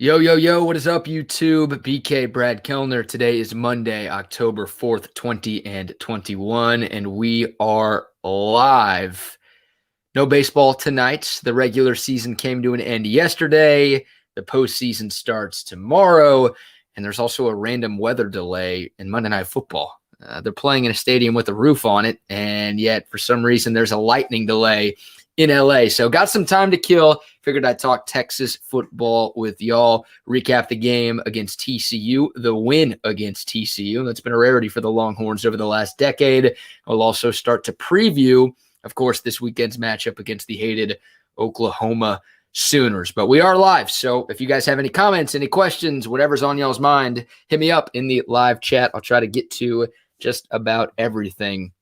Yo, yo, yo, what is up, YouTube? BK Brad Kellner. Today is Monday, October 4th, 2021, and we are live. No baseball tonight. The regular season came to an end yesterday. The postseason starts tomorrow, and there's also a random weather delay in Monday Night Football. They're playing in a stadium with a roof on it, and yet for some reason there's a lightning delay in LA. So got some time to kill. Figured I'd talk Texas football with y'all, recap the game against TCU, the win against TCU. That's been a rarity for the Longhorns over the last decade. We'll also start to preview, of course, this weekend's matchup against the hated Oklahoma Sooners. But we are live, so if you guys have any comments, any questions, whatever's on y'all's mind, hit me up in the live chat. I'll try to get to just about everything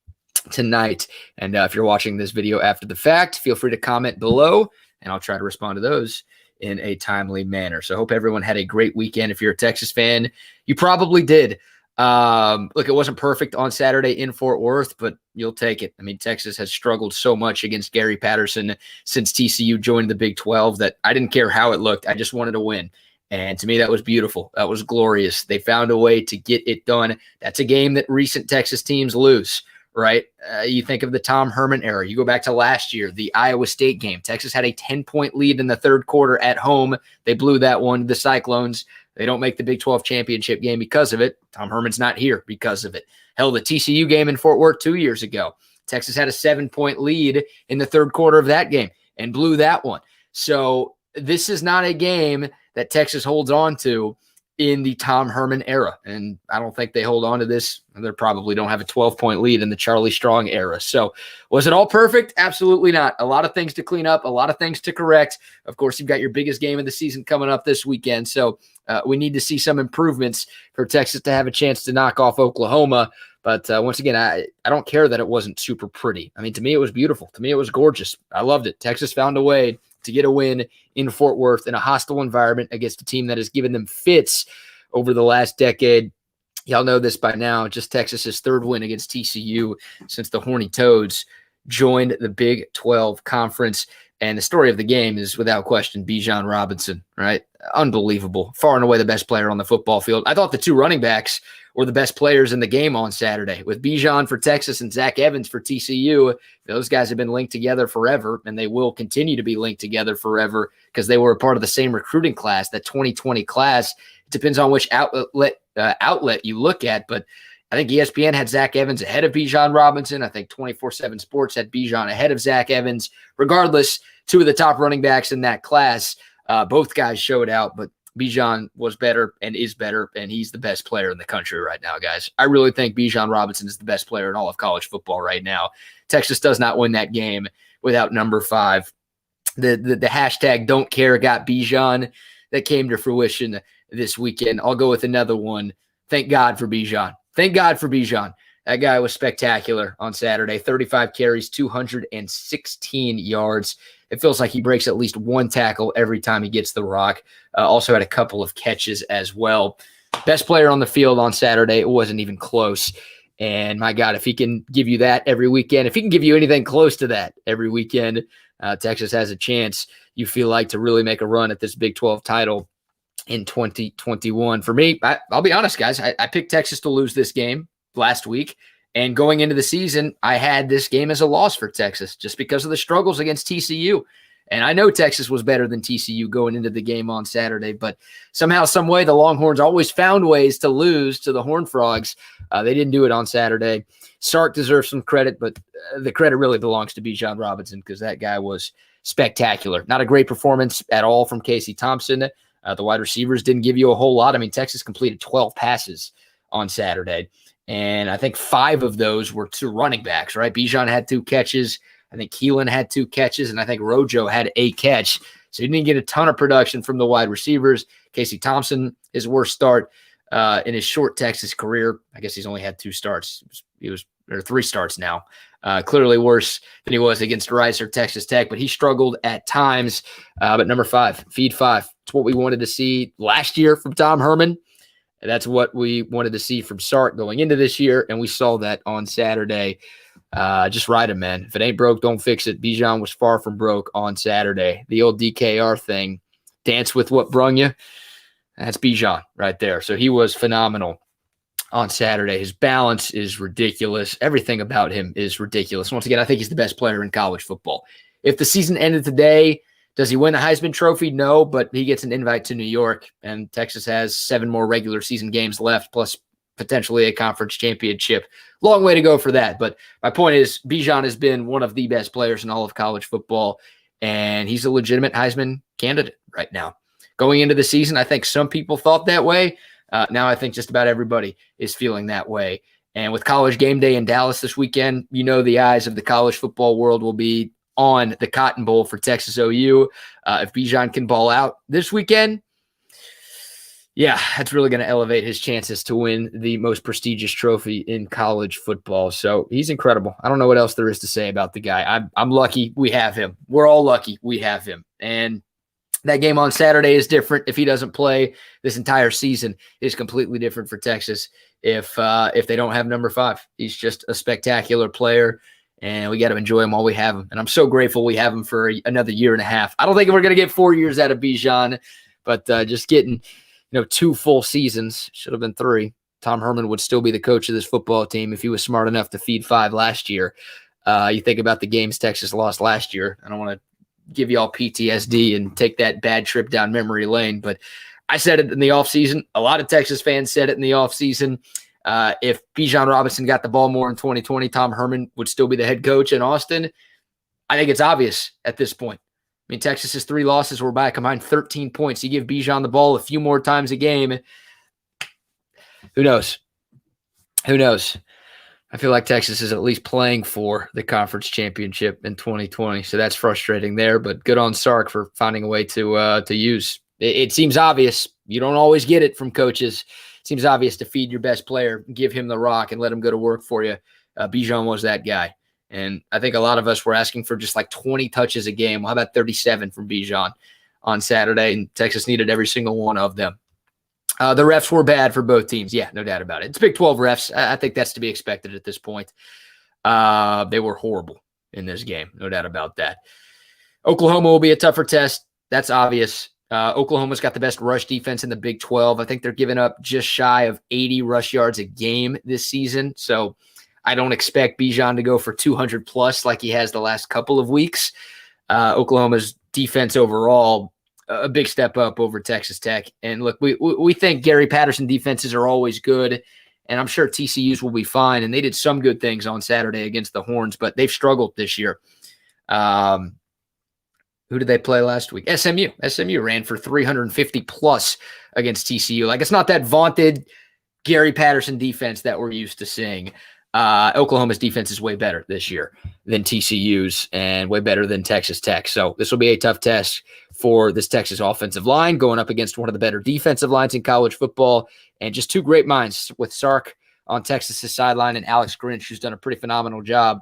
tonight. And if you're watching this video after the fact, feel free to comment below, and I'll try to respond to those in a timely manner. So I hope everyone had a great weekend. If you're a Texas fan, you probably did. Look, it wasn't perfect on Saturday in Fort Worth, but you'll take it. I mean, Texas has struggled so much against Gary Patterson since TCU joined the Big 12 that I didn't care how it looked. I just wanted to win. And to me, that was beautiful. That was glorious. They found a way to get it done. That's a game that recent Texas teams lose. Right? You think of the Tom Herman era. You go back to last year, the Iowa State game. Texas had a 10-point lead in the third quarter at home. They blew that one to the Cyclones. They don't make the Big 12 championship game because of it. Tom Herman's not here because of it. Hell, the TCU game in Fort Worth 2 years ago. Texas had a 7-point lead in the third quarter of that game and blew that one. So this is not a game that Texas holds on to in the Tom Herman era. And I don't think they hold on to this. They probably don't have a 12-point lead in the Charlie Strong era. So was it all perfect? Absolutely not. A lot of things to clean up, a lot of things to correct. Of course, you've got your biggest game of the season coming up this weekend. So we need to see some improvements for Texas to have a chance to knock off Oklahoma. But once again, I don't care that it wasn't super pretty. I mean, to me, it was beautiful. To me, it was gorgeous. I loved it. Texas found a way to get a win in Fort Worth in a hostile environment against a team that has given them fits over the last decade. Y'all know this by now. Just Texas's third win against TCU since the Horny Toads joined the Big 12 Conference. And the story of the game is, without question, Bijan Robinson, right? Unbelievable. Far and away the best player on the football field. I thought the two running backs were the best players in the game on Saturday. With Bijan for Texas and Zach Evans for TCU, those guys have been linked together forever, and they will continue to be linked together forever because they were a part of the same recruiting class, that 2020 class. It depends on which outlet you look at, but I think ESPN had Zach Evans ahead of Bijan Robinson. I think 24/7 Sports had Bijan ahead of Zach Evans. Regardless, two of the top running backs in that class, both guys showed out, but Bijan was better and is better, and he's the best player in the country right now, guys. I really think Bijan Robinson is the best player in all of college football right now. Texas does not win that game without number 5. The hashtag don't care got Bijan that came to fruition this weekend. I'll go with another one. Thank God for Bijan. Thank God for Bijan. That guy was spectacular on Saturday. 35 carries, 216 yards. It feels like he breaks at least one tackle every time he gets the rock. Also had a couple of catches as well. Best player on the field on Saturday. It wasn't even close. And my God, if he can give you that every weekend, if he can give you anything close to that every weekend, Texas has a chance, you feel like, to really make a run at this Big 12 title in 2021. For me, I'll be honest, guys, I picked Texas to lose this game last week. And going into the season, I had this game as a loss for Texas just because of the struggles against TCU. And I know Texas was better than TCU going into the game on Saturday, but somehow, some way, the Longhorns always found ways to lose to the Horned Frogs. They didn't do it on Saturday. Sark deserves some credit, but the credit really belongs to Bijan Robinson because that guy was spectacular. Not a great performance at all from Casey Thompson. The wide receivers didn't give you a whole lot. I mean, Texas completed 12 passes on Saturday, and I think 5 of those were to running backs, right? Bijan had 2 catches. I think Keelan had 2 catches, and I think Rojo had a catch. So you didn't get a ton of production from the wide receivers. Casey Thompson, his worst start in his short Texas career. I guess he's only had 2 starts. He was 3 starts now. Clearly worse than he was against Rice or Texas Tech, but he struggled at times. But number 5, feed 5. It's what we wanted to see last year from Tom Herman. And that's what we wanted to see from Sark going into this year, and we saw that on Saturday. Just ride him, man. If it ain't broke, don't fix it. Bijan was far from broke on Saturday. The old DKR thing, dance with what brung you. That's Bijan right there. So he was phenomenal on Saturday. His balance is ridiculous. Everything about him is ridiculous. Once again, I think he's the best player in college football. If the season ended today, does he win the Heisman Trophy? No, but he gets an invite to New York, and Texas has 7 more regular season games left, plus potentially a conference championship. Long way to go for that. But my point is, Bijan has been one of the best players in all of college football, and he's a legitimate Heisman candidate right now. Going into the season, I think some people thought that way. Now I think just about everybody is feeling that way. And with College Game Day in Dallas this weekend, the eyes of the college football world will be on the Cotton Bowl for Texas OU. If Bijan can ball out this weekend, yeah, that's really going to elevate his chances to win the most prestigious trophy in college football. So he's incredible. I don't know what else there is to say about the guy. I'm lucky we have him. We're all lucky we have him. And that game on Saturday is different. If he doesn't play, this entire season is completely different for Texas if they don't have number 5. He's just a spectacular player, and we got to enjoy him while we have him. And I'm so grateful we have him for another year and a half. I don't think we're going to get 4 years out of Bijan, but just getting 2 full seasons, should have been 3. Tom Herman would still be the coach of this football team if he was smart enough to feed 5 last year. You think about the games Texas lost last year. I don't want to give you all PTSD and take that bad trip down memory lane, but I said it in the offseason. A lot of Texas fans said it in the offseason. If Bijan Robinson got the ball more in 2020, Tom Herman would still be the head coach in Austin. I think it's obvious at this point. I mean, Texas's 3 losses were by a combined 13 points. You give Bijan the ball a few more times a game, who knows? Who knows? I feel like Texas is at least playing for the conference championship in 2020, so that's frustrating there. But good on Sark for finding a way to use. It seems obvious. You don't always get it from coaches. It seems obvious to feed your best player, give him the rock, and let him go to work for you. Bijan was that guy. And I think a lot of us were asking for just like 20 touches a game. Well, how about 37 from Bijan on Saturday? And Texas needed every single one of them. The refs were bad for both teams. Yeah, no doubt about it. It's Big 12 refs. I think that's to be expected at this point. They were horrible in this game. No doubt about that. Oklahoma will be a tougher test. That's obvious. Oklahoma's got the best rush defense in the Big 12. I think they're giving up just shy of 80 rush yards a game this season. So I don't expect Bijan to go for 200 plus like he has the last couple of weeks. Oklahoma's defense overall, a big step up over Texas Tech. And look, we think Gary Patterson defenses are always good, and I'm sure TCU's will be fine. And they did some good things on Saturday against the Horns, but they've struggled this year. Who did they play last week? SMU. SMU ran for 350 plus against TCU. Like, it's not that vaunted Gary Patterson defense that we're used to seeing. Oklahoma's defense is way better this year than TCU's and way better than Texas Tech. So this will be a tough test for this Texas offensive line going up against one of the better defensive lines in college football, and just 2 great minds with Sark on Texas's sideline and Alex Grinch, who's done a pretty phenomenal job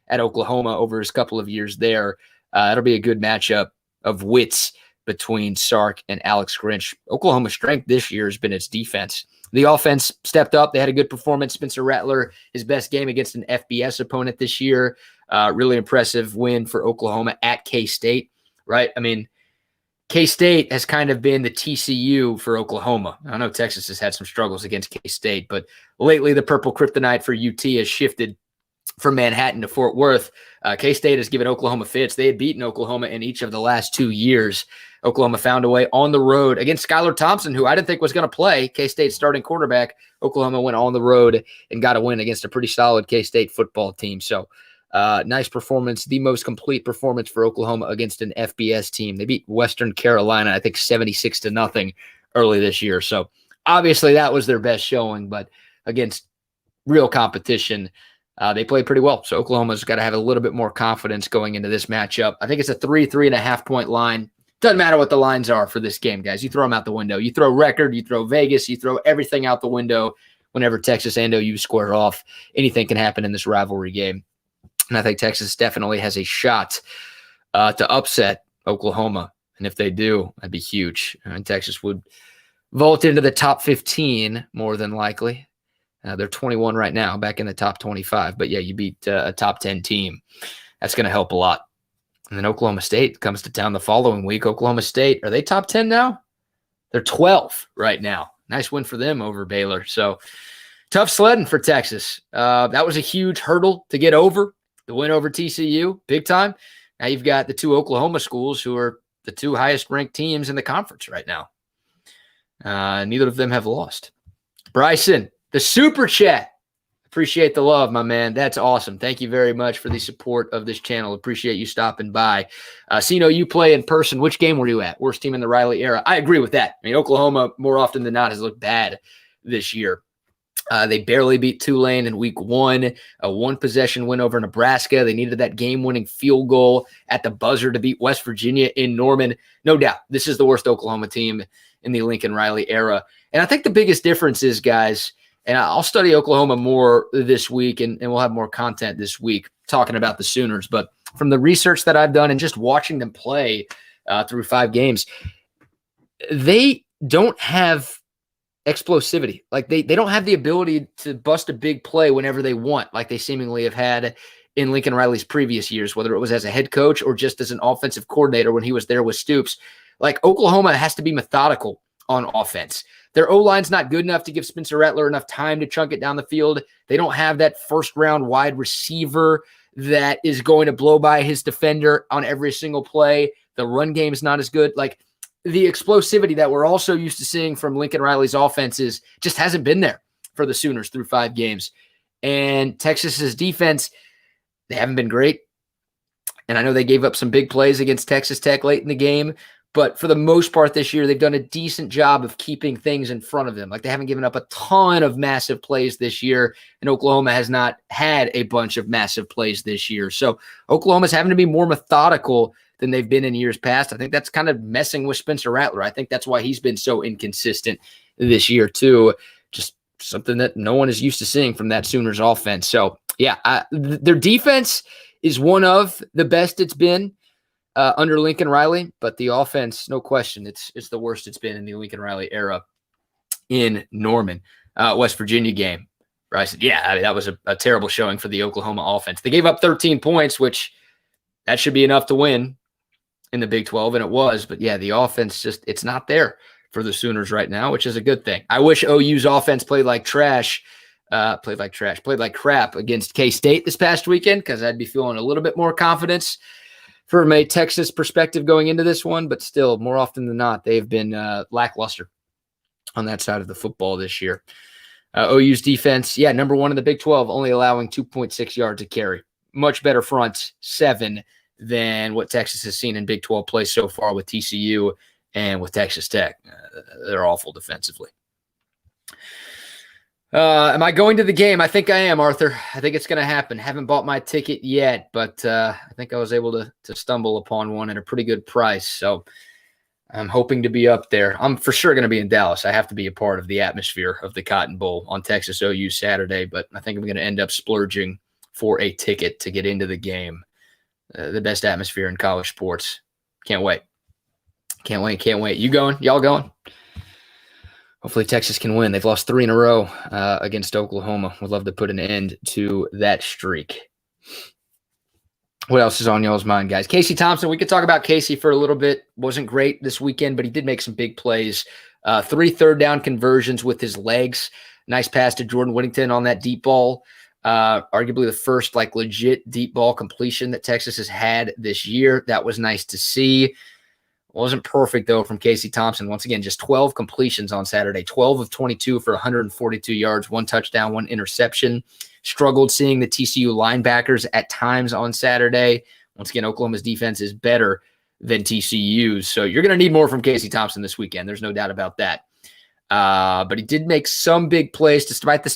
at Oklahoma over his couple of years there. It'll be a good matchup of wits between Sark and Alex Grinch. Oklahoma's strength this year has been its defense. The offense stepped up. They had a good performance. Spencer Rattler, his best game against an FBS opponent this year. Really impressive win for Oklahoma at K-State, right? I mean, K-State has kind of been the TCU for Oklahoma. I know Texas has had some struggles against K-State, but lately the purple kryptonite for UT has shifted from Manhattan to Fort Worth. K-State has given Oklahoma fits. They had beaten Oklahoma in each of the last 2 years. Oklahoma found a way on the road against Skylar Thompson, who I didn't think was going to play, K-State's starting quarterback. Oklahoma went on the road and got a win against a pretty solid K-State football team. So nice performance, the most complete performance for Oklahoma against an FBS team. They beat Western Carolina, I think 76-0 early this year. So obviously that was their best showing, but against real competition, they played pretty well. So Oklahoma's got to have a little bit more confidence going into this matchup. I think it's a 3.5 point line. Doesn't matter what the lines are for this game, guys. You throw them out the window. You throw record, you throw Vegas, you throw everything out the window whenever Texas and OU square off. Anything can happen in this rivalry game. And I think Texas definitely has a shot to upset Oklahoma. And if they do, that'd be huge. And Texas would vault into the top 15 more than likely. They're 21 right now, back in the top 25. But, yeah, you beat a top 10 team. That's going to help a lot. And then Oklahoma State comes to town the following week. Oklahoma State, are they top 10 now? They're 12 right now. Nice win for them over Baylor. So tough sledding for Texas. That was a huge hurdle to get over. The win over TCU, big time. Now you've got the two Oklahoma schools who are the two highest ranked teams in the conference right now. Neither of them have lost. Bryson, the super chat. Appreciate the love, my man. That's awesome. Thank you very much for the support of this channel. Appreciate you stopping by. Sino, you play in person. Which game were you at? Worst team in the Riley era. I agree with that. I mean, Oklahoma, more often than not, has looked bad this year. They barely beat Tulane in week 1, a one-possession win over Nebraska. They needed that game-winning field goal at the buzzer to beat West Virginia in Norman. No doubt, this is the worst Oklahoma team in the Lincoln Riley era. And I think the biggest difference is, guys, and I'll study Oklahoma more this week, and we'll have more content this week talking about the Sooners. But from the research that I've done and just watching them play through 5 games, they don't have explosivity. Like they don't have the ability to bust a big play whenever they want, like they seemingly have had in Lincoln Riley's previous years, whether it was as a head coach or just as an offensive coordinator when he was there with Stoops. Like Oklahoma has to be methodical on offense. Their O-line's not good enough to give Spencer Rattler enough time to chunk it down the field. They don't have that first-round wide receiver that is going to blow by his defender on every single play. The run game is not as good. Like the explosivity that we're also used to seeing from Lincoln Riley's offenses just hasn't been there for the Sooners through 5 games. And Texas's defense, they haven't been great. And I know they gave up some big plays against Texas Tech late in the game, but for the most part this year, they've done a decent job of keeping things in front of them. Like they haven't given up a ton of massive plays this year, and Oklahoma has not had a bunch of massive plays this year. So Oklahoma's having to be more methodical than they've been in years past. I think that's kind of messing with Spencer Rattler. I think that's why he's been so inconsistent this year too. Just something that no one is used to seeing from that Sooners offense. So yeah, their defense is one of the best it's been under Lincoln Riley, but the offense, no question, it's the worst it's been in the Lincoln Riley era in Norman. West Virginia game, where I said, yeah, I mean, that was a terrible showing for the Oklahoma offense. They gave up 13 points, which that should be enough to win in the Big 12, and it was. But yeah, the offense just, it's not there for the Sooners right now, which is a good thing. I wish OU's offense played like crap against K-State this past weekend, because I'd be feeling a little bit more confidence from a Texas perspective going into this one. But still, more often than not, they've been lackluster on that side of the football this year. OU's defense, yeah, number 1 in the Big 12, only allowing 2.6 yards a carry. Much better front 7 than what Texas has seen in Big 12 play so far with TCU and with Texas Tech. They're awful defensively. Am I going to the game? I think I am, Arthur. I think it's going to happen. Haven't bought my ticket yet, but I think I was able to stumble upon one at a pretty good price. So I'm hoping to be up there. I'm for sure going to be in Dallas. I have to be a part of the atmosphere of the Cotton Bowl on Texas OU Saturday, but I think I'm going to end up splurging for a ticket to get into the game. The best atmosphere in college sports. Can't wait. Can't wait. You going? Y'all going? Hopefully Texas can win. They've lost 3 in a row against Oklahoma. Would love to put an end to that streak. What else is on y'all's mind, guys? Casey Thompson. We could talk about Casey for a little bit. Wasn't great this weekend, but he did make some big plays. 3 third-down conversions with his legs. Nice pass to Jordan Whittington on that deep ball. Arguably the first legit deep ball completion that Texas has had this year. That was nice to see. Wasn't perfect, though, from Casey Thompson. Once again, just 12 completions on Saturday, 12 of 22 for 142 yards, 1 touchdown, 1 interception. Struggled seeing the TCU linebackers at times on Saturday. Once again, Oklahoma's defense is better than TCU's. So you're going to need more from Casey Thompson this weekend. There's no doubt about that. But he did make some big plays despite the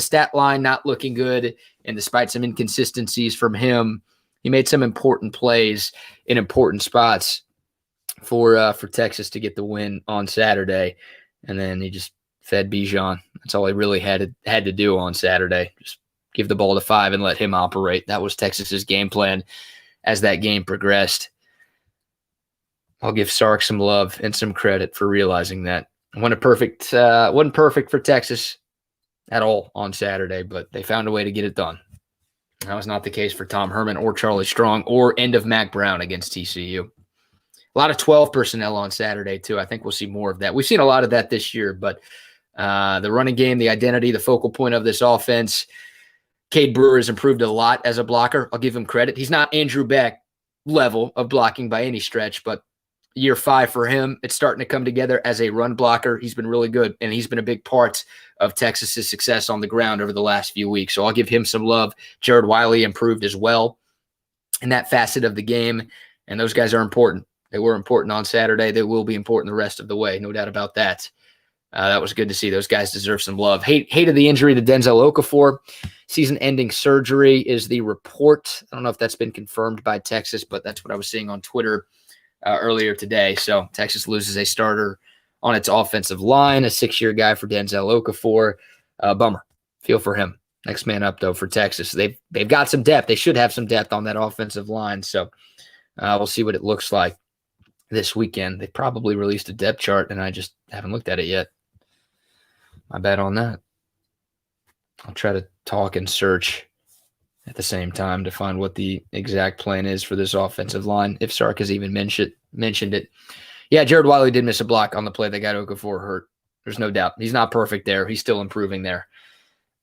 stat line not looking good, and despite some inconsistencies from him. He made some important plays in important spots for Texas to get the win on Saturday, and then he just fed Bijan. That's all he really had to do on Saturday. Just give the ball to 5 and let him operate. That was Texas's game plan as that game progressed. I'll give Sark some love and some credit for realizing that. Wasn't perfect for Texas at all on Saturday, but they found a way to get it done. That was not the case for Tom Herman or Charlie Strong or end of Mac Brown against TCU. A lot of 12 personnel on Saturday, too. I think we'll see more of that. We've seen a lot of that this year, but the running game, the identity, the focal point of this offense, Cade Brewer has improved a lot as a blocker. I'll give him credit. He's not Andrew Beck level of blocking by any stretch, but year 5 for him, it's starting to come together as a run blocker. He's been really good, and he's been a big part of Texas's success on the ground over the last few weeks. So I'll give him some love. Jared Wiley improved as well in that facet of the game, and those guys are important. They were important on Saturday. They will be important the rest of the way, no doubt about that. That was good to see. Those guys deserve some love. Hated the injury to Denzel Okafor. Season-ending surgery is the report. I don't know if that's been confirmed by Texas, but that's what I was seeing on Twitter earlier today. So Texas loses a starter on its offensive line, a 6-year guy for Denzel Okafor. Bummer. Feel for him. Next man up, though, for Texas. They've got some depth. They should have some depth on that offensive line. So we'll see what it looks like this weekend. They probably released a depth chart, and I just haven't looked at it yet. My bad on that. I'll try to talk and search at the same time to find what the exact plan is for this offensive line, if Sark has even mentioned it. Yeah, Jared Wiley did miss a block on the play that got Okafor hurt. There's no doubt. He's not perfect there. He's still improving there.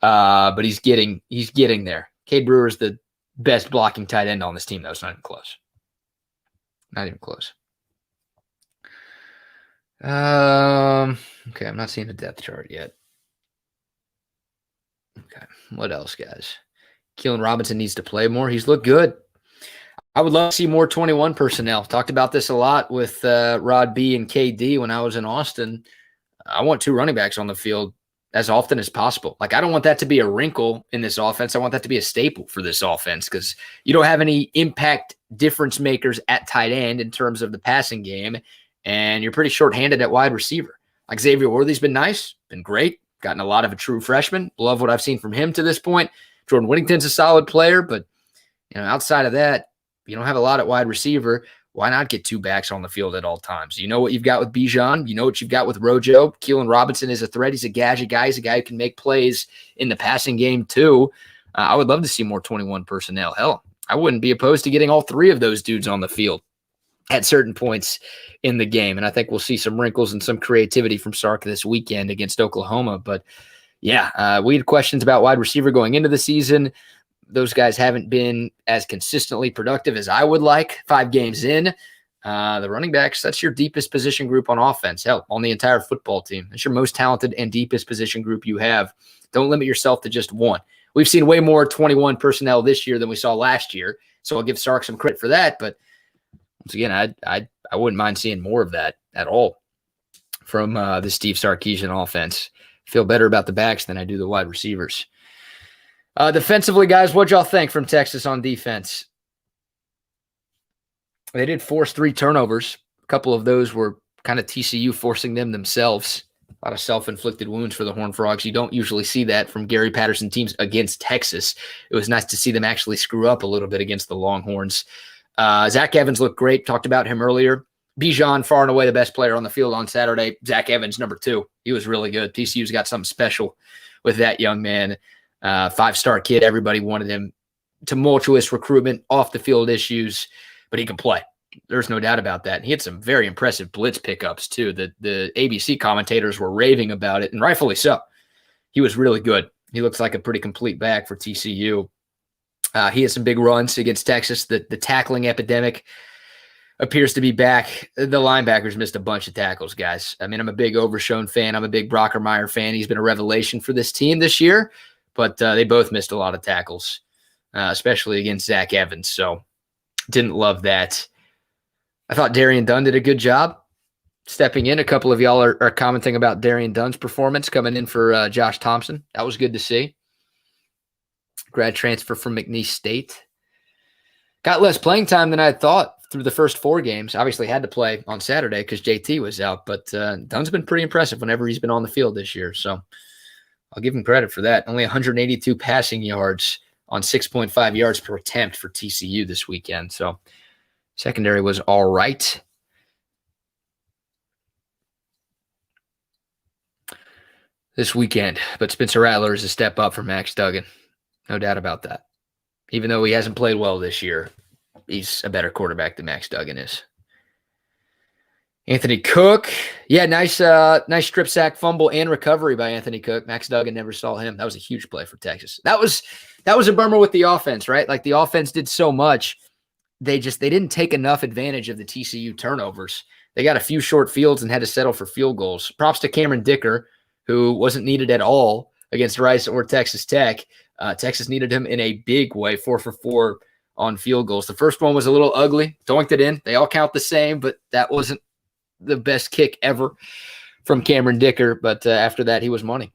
But he's getting there. Cade Brewer is the best blocking tight end on this team, though. It's not even close. Not even close. Okay, I'm not seeing the depth chart yet. Okay, what else, guys? Bijan Robinson needs to play more. He's looked good. I would love to see more 21 personnel. Talked about this a lot with Rod B and KD when I was in Austin. I want 2 running backs on the field as often as possible. Like, I don't want that to be a wrinkle in this offense. I want that to be a staple for this offense because you don't have any impact difference makers at tight end in terms of the passing game, and you're pretty shorthanded at wide receiver. Like, Xavier Worthy's been nice, been great, gotten a lot of a true freshman. Love what I've seen from him to this point. Jordan Whittington's a solid player, but outside of that, you don't have a lot at wide receiver. Why not get 2 backs on the field at all times? You know what you've got with Bijan. You know what you've got with Rojo. Bijan Robinson is a threat. He's a gadget guy. He's a guy who can make plays in the passing game too. I would love to see more 21 personnel. Hell, I wouldn't be opposed to getting all 3 of those dudes on the field at certain points in the game. And I think we'll see some wrinkles and some creativity from Sark this weekend against Oklahoma. But yeah, we had questions about wide receiver going into the season. Those guys haven't been as consistently productive as I would like 5 games in. The running backs, that's your deepest position group on offense. Hell, on the entire football team. That's your most talented and deepest position group you have. Don't limit yourself to just one. We've seen way more 21 personnel this year than we saw last year, so I'll give Sark some credit for that. But once again, I wouldn't mind seeing more of that at all from the Steve Sarkisian offense. Feel better about the backs than I do the wide receivers. Defensively, guys, what'd y'all think from Texas on defense? They did force 3 turnovers. A couple of those were kind of TCU forcing them themselves. A lot of self-inflicted wounds for the Horned Frogs. You don't usually see that from Gary Patterson teams against Texas. It was nice to see them actually screw up a little bit against the Longhorns. Zach Evans looked great. Talked about him earlier. Bijan, far and away the best player on the field on Saturday. Zach Evans, number 2. He was really good. TCU's got something special with that young man. 5-star kid. Everybody wanted him. Tumultuous recruitment, off the field issues, but he can play. There's no doubt about that. He had some very impressive blitz pickups too. The ABC commentators were raving about it, and rightfully so. He was really good. He looks like a pretty complete back for TCU. He had some big runs against Texas. The tackling epidemic appears to be back. The linebackers missed a bunch of tackles, guys. I mean, I'm a big Overshown fan. I'm a big Brockermeyer fan. He's been a revelation for this team this year. But they both missed a lot of tackles, especially against Zach Evans. So didn't love that. I thought Darian Dunn did a good job stepping in. A couple of y'all are commenting about Darian Dunn's performance coming in for Josh Thompson. That was good to see. Grad transfer from McNeese State. Got less playing time than I had thought through the first 4 games. Obviously had to play on Saturday because JT was out. But Dunn's been pretty impressive whenever he's been on the field this year. So I'll give him credit for that. Only 182 passing yards on 6.5 yards per attempt for TCU this weekend. So secondary was all right. This weekend, but Spencer Rattler is a step up for Max Duggan. No doubt about that. Even though he hasn't played well this year, he's a better quarterback than Max Duggan is. Anthony Cook. Yeah, nice strip sack, fumble, and recovery by Anthony Cook. Max Duggan never saw him. That was a huge play for Texas. That was a bummer with the offense, right? Like the offense did so much. They didn't take enough advantage of the TCU turnovers. They got a few short fields and had to settle for field goals. Props to Cameron Dicker, who wasn't needed at all against Rice or Texas Tech. Texas needed him in a big way, 4 for 4 on field goals. The first one was a little ugly, doinked it in. They all count the same, but that wasn't the best kick ever from Cameron Dicker. But after that, he was money.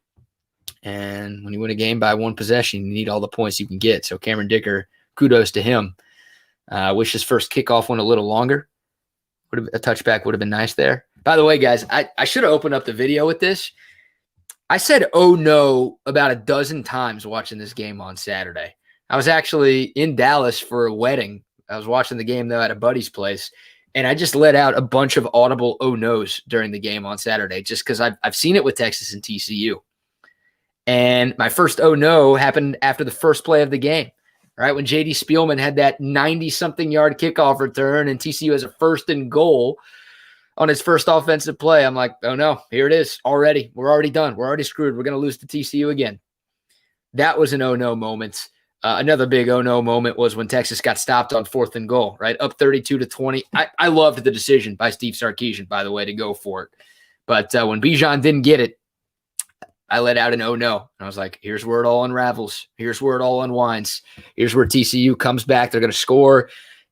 And when you win a game by one possession, you need all the points you can get. So Cameron Dicker, kudos to him. Wish his first kickoff went a little longer. A touchback would have been nice there. By the way, guys, I should have opened up the video with this. I said, oh no, about a dozen times watching this game on Saturday. I was actually in Dallas for a wedding. I was watching the game, though, at a buddy's place. And I just let out a bunch of audible oh no's during the game on Saturday, just because I've seen it with Texas and TCU. And my first oh no happened after the first play of the game, right? When J.D. Spielman had that 90-something yard kickoff return and TCU has a 1st and goal on his first offensive play. I'm like, oh no, here it is already. We're already done. We're already screwed. We're going to lose to TCU again. That was an oh no moment. Another big oh no moment was when Texas got stopped on 4th and goal, right? Up 32-20. I loved the decision by Steve Sarkisian, by the way, to go for it. But when Bijan didn't get it, I let out an oh no. And I was like, here's where it all unravels. Here's where it all unwinds. Here's where TCU comes back. They're going to score,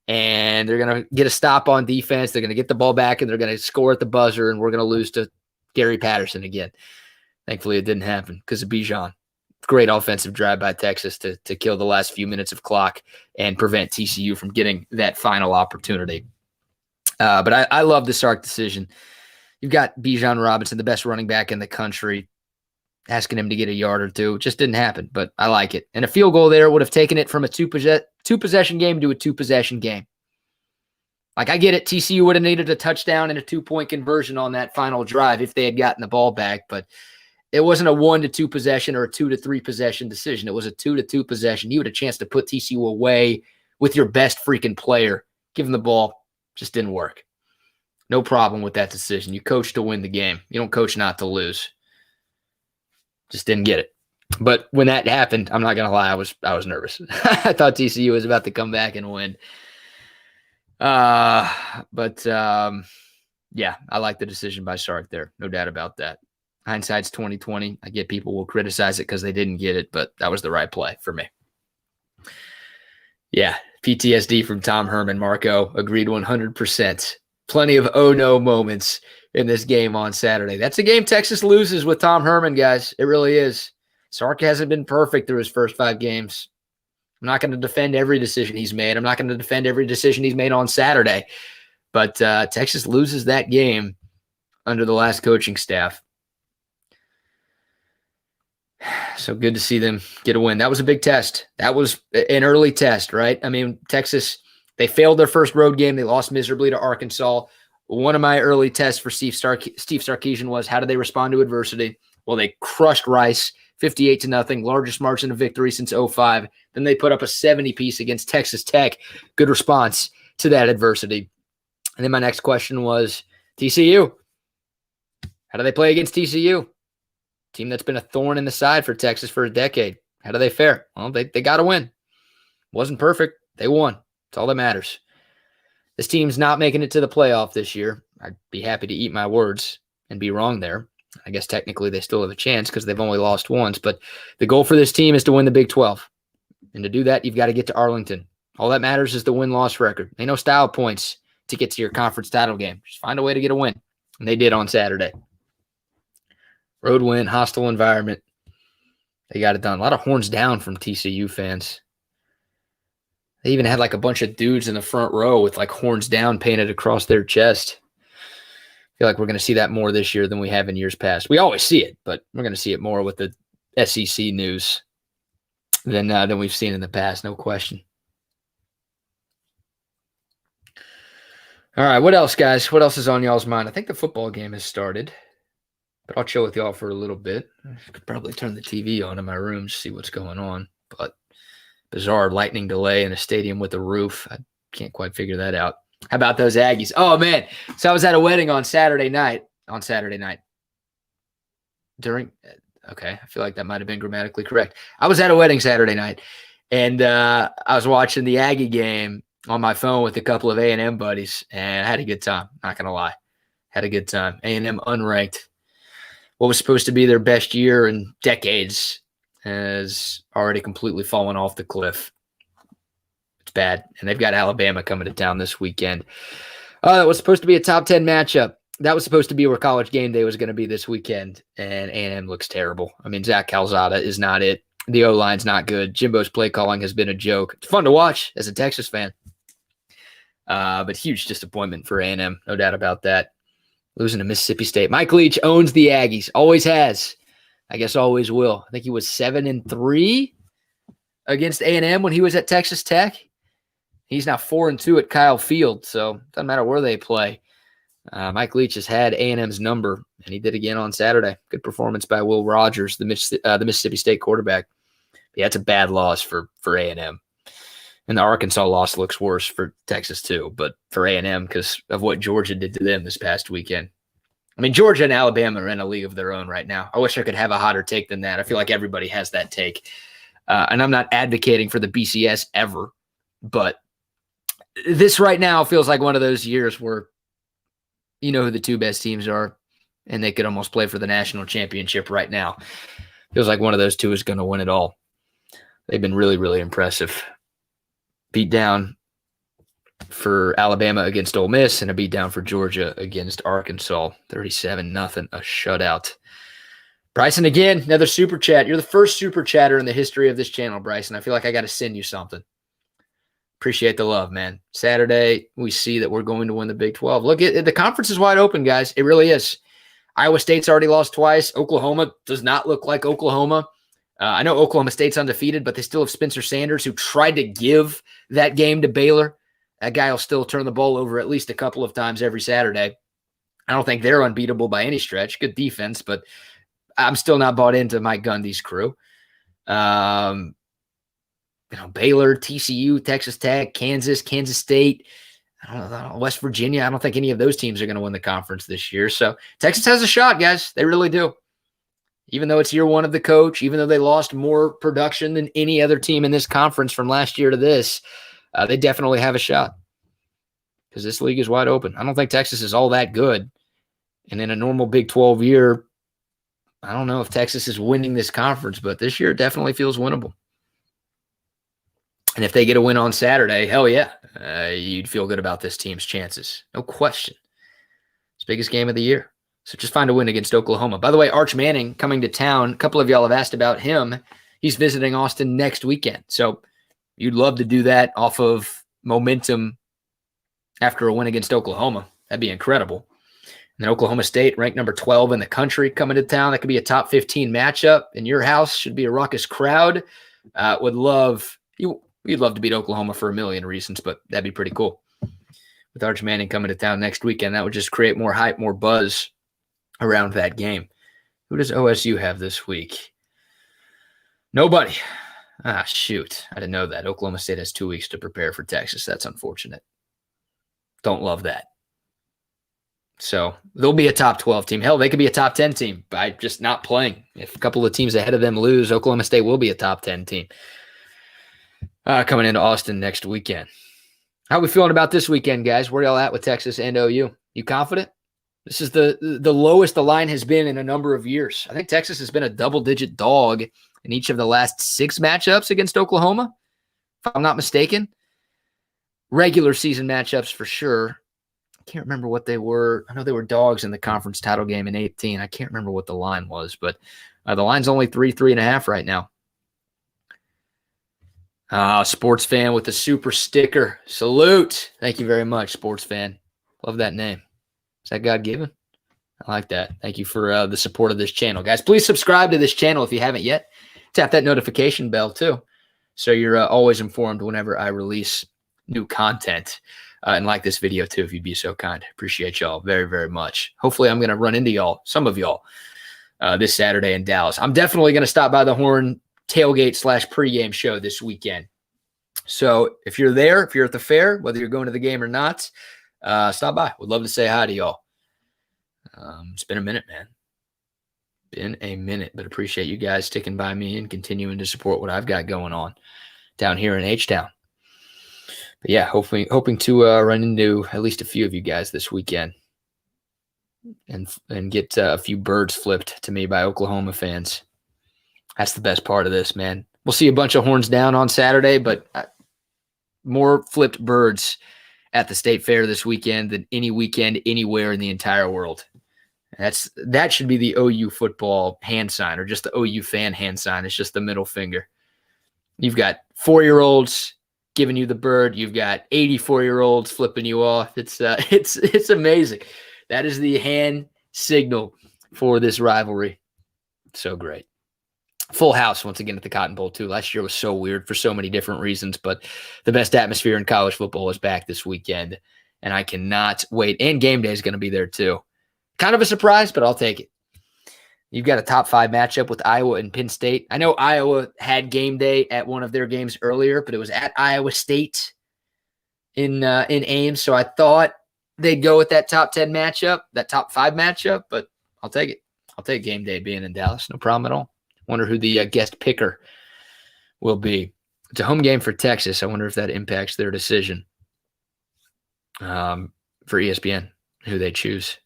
and they're going to get a stop on defense. They're going to get the ball back, and they're going to score at the buzzer, and we're going to lose to Gary Patterson again. Thankfully, it didn't happen because of Bijan. Great offensive drive by Texas to kill the last few minutes of clock and prevent TCU from getting that final opportunity. But I love the Sark decision. You've got Bijan Robinson, the best running back in the country, asking him to get a yard or two. It just didn't happen, but I like it. And a field goal there would have taken it from a two-possession game to a 2-possession game. Like, I get it. TCU would have needed a touchdown and a 2-point conversion on that final drive if they had gotten the ball back, but it wasn't a 1-2 possession or a 2-3 possession decision. It was a 2-2 possession. You had a chance to put TCU away with your best freaking player. Give him the ball. Just didn't work. No problem with that decision. You coach to win the game. You don't coach not to lose. Just didn't get it. But when that happened, I'm not going to lie, I was nervous. I thought TCU was about to come back and win. Yeah, I like the decision by Sark there. No doubt about that. Hindsight's 20/20. I get people will criticize it because they didn't get it, but that was the right play for me. Yeah, PTSD from Tom Herman. Marco agreed 100%. Plenty of oh no moments in this game on Saturday. That's a game Texas loses with Tom Herman, guys. It really is. Sark hasn't been perfect through his first 5 games. I'm not going to defend every decision he's made. I'm not going to defend every decision he's made on Saturday. But Texas loses that game under the last coaching staff. So good to see them get a win. That was a big test. That was an early test, right? I mean, Texas, they failed their first road game. They lost miserably to Arkansas. One of my early tests for Steve Sarkisian was, how do they respond to adversity? Well, they crushed Rice 58-0, largest margin of victory since 2005. Then they put up a 70-piece against Texas Tech. Good response to that adversity. And then my next question was, TCU. How do they play against TCU? Team that's been a thorn in the side for Texas for a decade. How do they fare? Well, they got to win. Wasn't perfect. They won. That's all that matters. This team's not making it to the playoff this year. I'd be happy to eat my words and be wrong there. I guess technically they still have a chance because they've only lost once. But the goal for this team is to win the Big 12. And to do that, you've got to get to Arlington. All that matters is the win-loss record. Ain't no style points to get to your conference title game. Just find a way to get a win. And they did on Saturday. Road win, hostile environment. They got it done. A lot of horns down from TCU fans. They even had like a bunch of dudes in the front row with like horns down painted across their chest. I feel like we're going to see that more this year than we have in years past. We always see it, but we're going to see it more with the SEC news than we've seen in the past, no question. All right, what else, guys? What else is on y'all's mind? I think the football game has started. But I'll chill with y'all for a little bit. I could probably turn the TV on in my room to see what's going on. But bizarre lightning delay in a stadium with a roof. I can't quite figure that out. How about those Aggies? Oh, man. So I was at a wedding on Saturday night. Okay, I feel like that might have been grammatically correct. I was at a wedding Saturday night, and I was watching the Aggie game on my phone with a couple of A&M buddies, and I had a good time. Not going to lie. Had a good time. A&M unranked. What was supposed to be their best year in decades has already completely fallen off the cliff. It's bad. And they've got Alabama coming to town this weekend. That was supposed to be a top 10 matchup. That was supposed to be where College Game Day was going to be this weekend, and A&M looks terrible. I mean, Zach Calzada is not it. The O-line's not good. Jimbo's play calling has been a joke. It's fun to watch as a Texas fan, but huge disappointment for A&M, no doubt about that. Losing to Mississippi State. Mike Leach owns the Aggies, always has. I guess always will. I think he was 7-3 against A&M when he was at Texas Tech. He's now 4-2 at Kyle Field, so it doesn't matter where they play. Mike Leach has had A&M's number, and he did again on Saturday. Good performance by Will Rogers, the Mississippi State quarterback. Yeah, it's a bad loss for A&M. And the Arkansas loss looks worse for Texas too, but for A&M because of what Georgia did to them this past weekend. I mean, Georgia and Alabama are in a league of their own right now. I wish I could have a hotter take than that. I feel like everybody has that take. And I'm not advocating for the BCS ever, but this right now feels like one of those years where you know who the two best teams are, and they could almost play for the national championship right now. Feels like one of those two is going to win it all. They've been really, really impressive. Beat down for Alabama against Ole Miss and a beat down for Georgia against Arkansas. 37-0, a shutout. Bryson, again, another super chat. You're the first super chatter in the history of this channel, Bryson. I feel like I got to send you something. Appreciate the love, man. Saturday, we see that we're going to win the Big 12. Look, the conference is wide open, guys. It really is. Iowa State's already lost twice. Oklahoma does not look like Oklahoma. I know Oklahoma State's undefeated, but they still have Spencer Sanders, who tried to give that game to Baylor. That guy will still turn the ball over at least a couple of times every Saturday. I don't think they're unbeatable by any stretch. Good defense, but I'm still not bought into Mike Gundy's crew. Baylor, TCU, Texas Tech, Kansas State, I don't know, West Virginia. I don't think any of those teams are going to win the conference this year. So Texas has a shot, guys. They really do. Even though it's year one of the coach, even though they lost more production than any other team in this conference from last year to this, they definitely have a shot because this league is wide open. I don't think Texas is all that good. And in a normal Big 12 year, I don't know if Texas is winning this conference, but this year it definitely feels winnable. And if they get a win on Saturday, hell yeah, you'd feel good about this team's chances. No question. It's the biggest game of the year. So just find a win against Oklahoma. By the way, Arch Manning coming to town. A couple of y'all have asked about him. He's visiting Austin next weekend. So you'd love to do that off of momentum after a win against Oklahoma. That'd be incredible. And then Oklahoma State, ranked number 12 in the country, coming to town. That could be a top 15 matchup in your house. Should be a raucous crowd. We'd love to beat Oklahoma for a million reasons, but that'd be pretty cool. With Arch Manning coming to town next weekend, that would just create more hype, more buzz around that game. Who does OSU have this week? Nobody. Shoot. I didn't know that. Oklahoma State has 2 weeks to prepare for Texas. That's unfortunate. Don't love that. So they'll be a top 12 team. Hell, they could be a top 10 team by just not playing. If a couple of teams ahead of them lose, Oklahoma State will be a top 10 team. Coming into Austin next weekend. How are we feeling about this weekend, guys? Where y'all at with Texas and OU? You confident? This is the lowest the line has been in a number of years. I think Texas has been a double-digit dog in each of the last 6 matchups against Oklahoma, if I'm not mistaken. Regular season matchups for sure. I can't remember what they were. I know they were dogs in the conference title game in 18. I can't remember what the line was, but the line's only 3.5 right now. Sports fan with the super sticker. Salute. Thank you very much, sports fan. Love that name. Is that God-given? I like that. Thank you for the support of this channel. Guys, please subscribe to this channel if you haven't yet. Tap that notification bell too, so you're always informed whenever I release new content. And like this video too, if you'd be so kind. Appreciate y'all very, very much. Hopefully I'm going to run into y'all, some of y'all, this Saturday in Dallas. I'm definitely going to stop by the Horn tailgate / pregame show this weekend. So if you're there, if you're at the fair, whether you're going to the game or not, stop by. Would love to say hi to y'all. It's been a minute, man. Been a minute, but appreciate you guys sticking by me and continuing to support what I've got going on down here in H-Town. But yeah, hoping to run into at least a few of you guys this weekend and get a few birds flipped to me by Oklahoma fans. That's the best part of this, man. We'll see a bunch of horns down on Saturday, but more flipped birds at the state fair this weekend than any weekend anywhere in the entire world. That should be the OU football hand sign, or just the OU fan hand sign. It's just the middle finger. You've got 4-year-olds giving you the bird. You've got 84-year-olds flipping you off. It's amazing. That is the hand signal for this rivalry. So great. Full house once again at the Cotton Bowl too. Last year was so weird for so many different reasons, but the best atmosphere in college football is back this weekend, and I cannot wait. And game day is going to be there too. Kind of a surprise, but I'll take it. You've got a top 5 matchup with Iowa and Penn State. I know Iowa had game day at one of their games earlier, but it was at Iowa State in Ames, so I thought they'd go with that top 10 matchup, that top 5 matchup, but I'll take it. I'll take game day being in Dallas. No problem at all. Wonder who the guest picker will be. It's a home game for Texas. I wonder if that impacts their decision for ESPN, who they choose.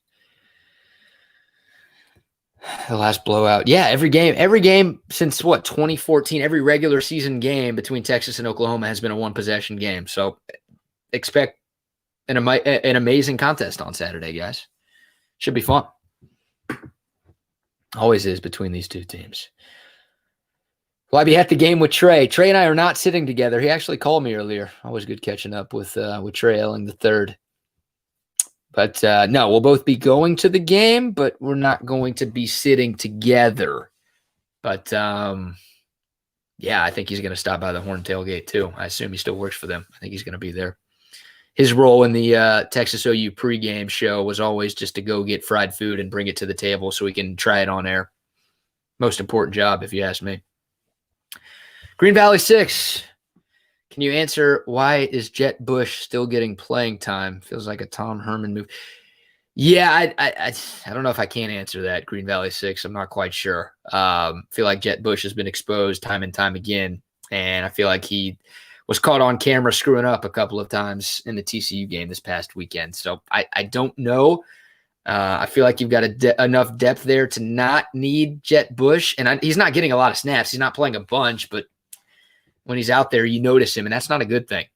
The last blowout. Yeah, every game since 2014, every regular season game between Texas and Oklahoma has been a one-possession game. So expect an amazing contest on Saturday, guys. Should be fun. Always is between these two teams. Well, I'll be at the game with Trey. Trey and I are not sitting together. He actually called me earlier. Always good catching up with Trey Elling III. But no, we'll both be going to the game, but we're not going to be sitting together. But yeah, I think he's going to stop by the Horn tailgate too. I assume he still works for them. I think he's going to be there. His role in the Texas OU pregame show was always just to go get fried food and bring it to the table so we can try it on air. Most important job, if you ask me. Green Valley 6. Can you answer why is Jet Bush still getting playing time? Feels like a Tom Herman move. Yeah, I don't know if I can answer that, Green Valley 6. I'm not quite sure. Feel like Jet Bush has been exposed time and time again, and I feel like he was caught on camera screwing up a couple of times in the TCU game this past weekend. So I don't know. I feel like you've got enough depth there to not need Jet Bush, and he's not getting a lot of snaps. He's not playing a bunch, but when he's out there, you notice him, and that's not a good thing.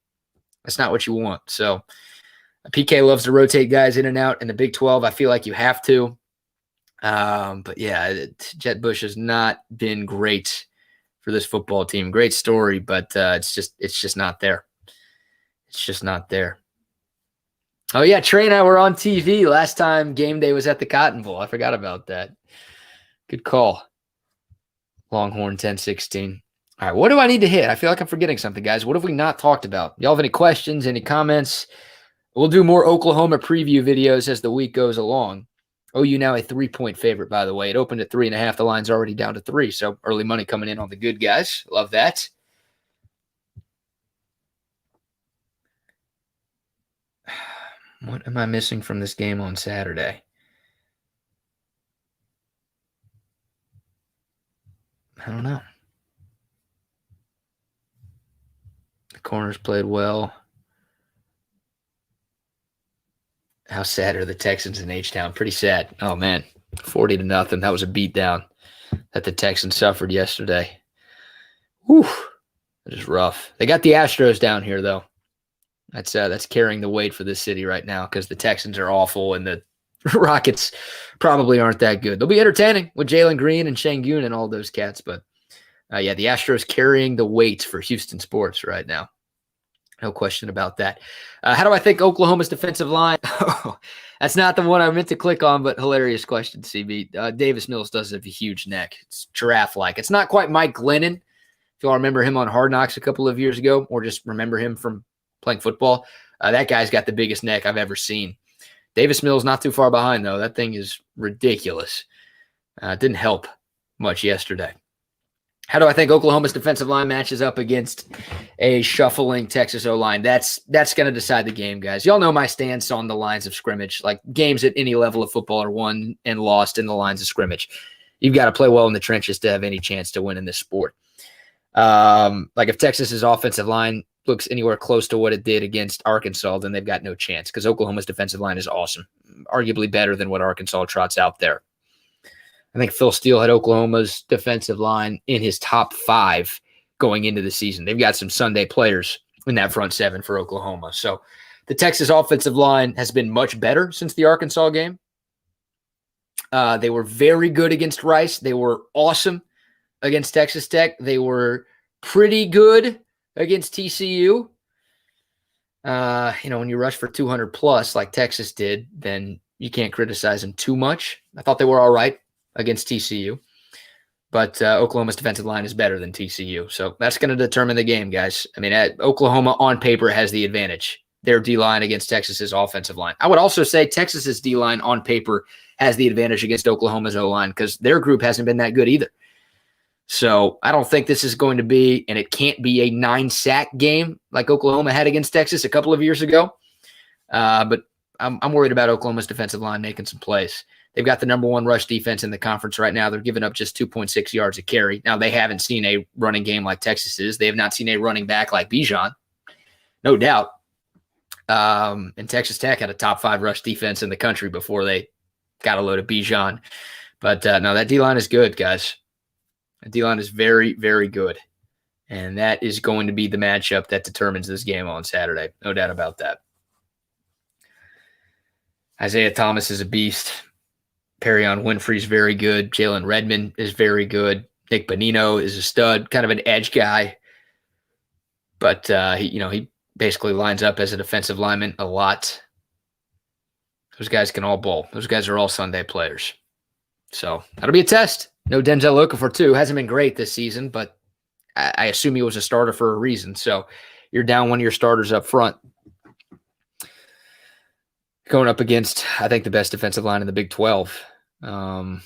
That's not what you want. So PK loves to rotate guys in and out. In the Big 12, I feel like you have to. But yeah, Jet Bush has not been great for this football team. Great story, but it's just not there. It's just not there. Oh yeah, Trey and I were on TV last time game day was at the Cotton Bowl. I forgot about that. Good call. Longhorn 1016. All right, what do I need to hit? I feel like I'm forgetting something, guys. What have we not talked about? Y'all have any questions, any comments? We'll do more Oklahoma preview videos as the week goes along. OU now a 3-point favorite, by the way. It opened at 3.5. The line's already down to 3, so early money coming in on the good guys. Love that. What am I missing from this game on Saturday? I don't know. The corners played well. How sad are the Texans in H-Town? Pretty sad. Oh, man. 40-0. That was a beatdown that the Texans suffered yesterday. Whew. It is rough. They got the Astros down here, though. That's carrying the weight for this city right now because the Texans are awful and the Rockets probably aren't that good. They'll be entertaining with Jalen Green and Şengün and all those cats, but yeah, the Astros carrying the weight for Houston sports right now. No question about that. How do I think Oklahoma's defensive line? That's not the one I meant to click on, but hilarious question, CB. Davis Mills does have a huge neck. It's giraffe-like. It's not quite Mike Glennon, if y'all remember him on Hard Knocks a couple of years ago, or just remember him from playing football. That guy's got the biggest neck I've ever seen. Davis Mills not too far behind, though. That thing is ridiculous. Didn't help much yesterday. How do I think Oklahoma's defensive line matches up against a shuffling Texas O-line? That's going to decide the game, guys. Y'all know my stance on the lines of scrimmage. Like, games at any level of football are won and lost in the lines of scrimmage. You've got to play well in the trenches to have any chance to win in this sport. Like, if Texas's offensive line looks anywhere close to what it did against Arkansas, then they've got no chance because Oklahoma's defensive line is awesome, arguably better than what Arkansas trots out there. I think Phil Steele had Oklahoma's defensive line in his top 5 going into the season. They've got some Sunday players in that front 7 for Oklahoma. So the Texas offensive line has been much better since the Arkansas game. They were very good against Rice. They were awesome against Texas Tech. They were pretty good against TCU. When you rush for 200 plus like Texas did, then you can't criticize them too much. I thought they were all right against TCU, but Oklahoma's defensive line is better than TCU. So that's going to determine the game, guys. I mean, Oklahoma on paper has the advantage. Their D-line against Texas's offensive line. I would also say Texas's D-line on paper has the advantage against Oklahoma's O-line because their group hasn't been that good either. So I don't think this is going to be, and it can't be, a 9-sack game like Oklahoma had against Texas a couple of years ago. But I'm worried about Oklahoma's defensive line making some plays. They've got the number 1 rush defense in the conference right now. They're giving up just 2.6 yards a carry. Now, they haven't seen a running game like Texas is. They have not seen a running back like Bijan, no doubt. And Texas Tech had a top 5 rush defense in the country before they got a load of Bijan. But no, that D-line is good, guys. The D-line is very, very good. And that is going to be the matchup that determines this game on Saturday. No doubt about that. Isaiah Thomas is a beast. Perion Winfrey's very good. Jalen Redmond is very good. Nick Bonino is a stud, kind of an edge guy. But he basically lines up as a defensive lineman a lot. Those guys can all bowl. Those guys are all Sunday players. So that'll be a test. No Denzel Okafor too. Hasn't been great this season, but I assume he was a starter for a reason. So you're down one of your starters up front. Going up against, I think, the best defensive line in the Big 12. It'll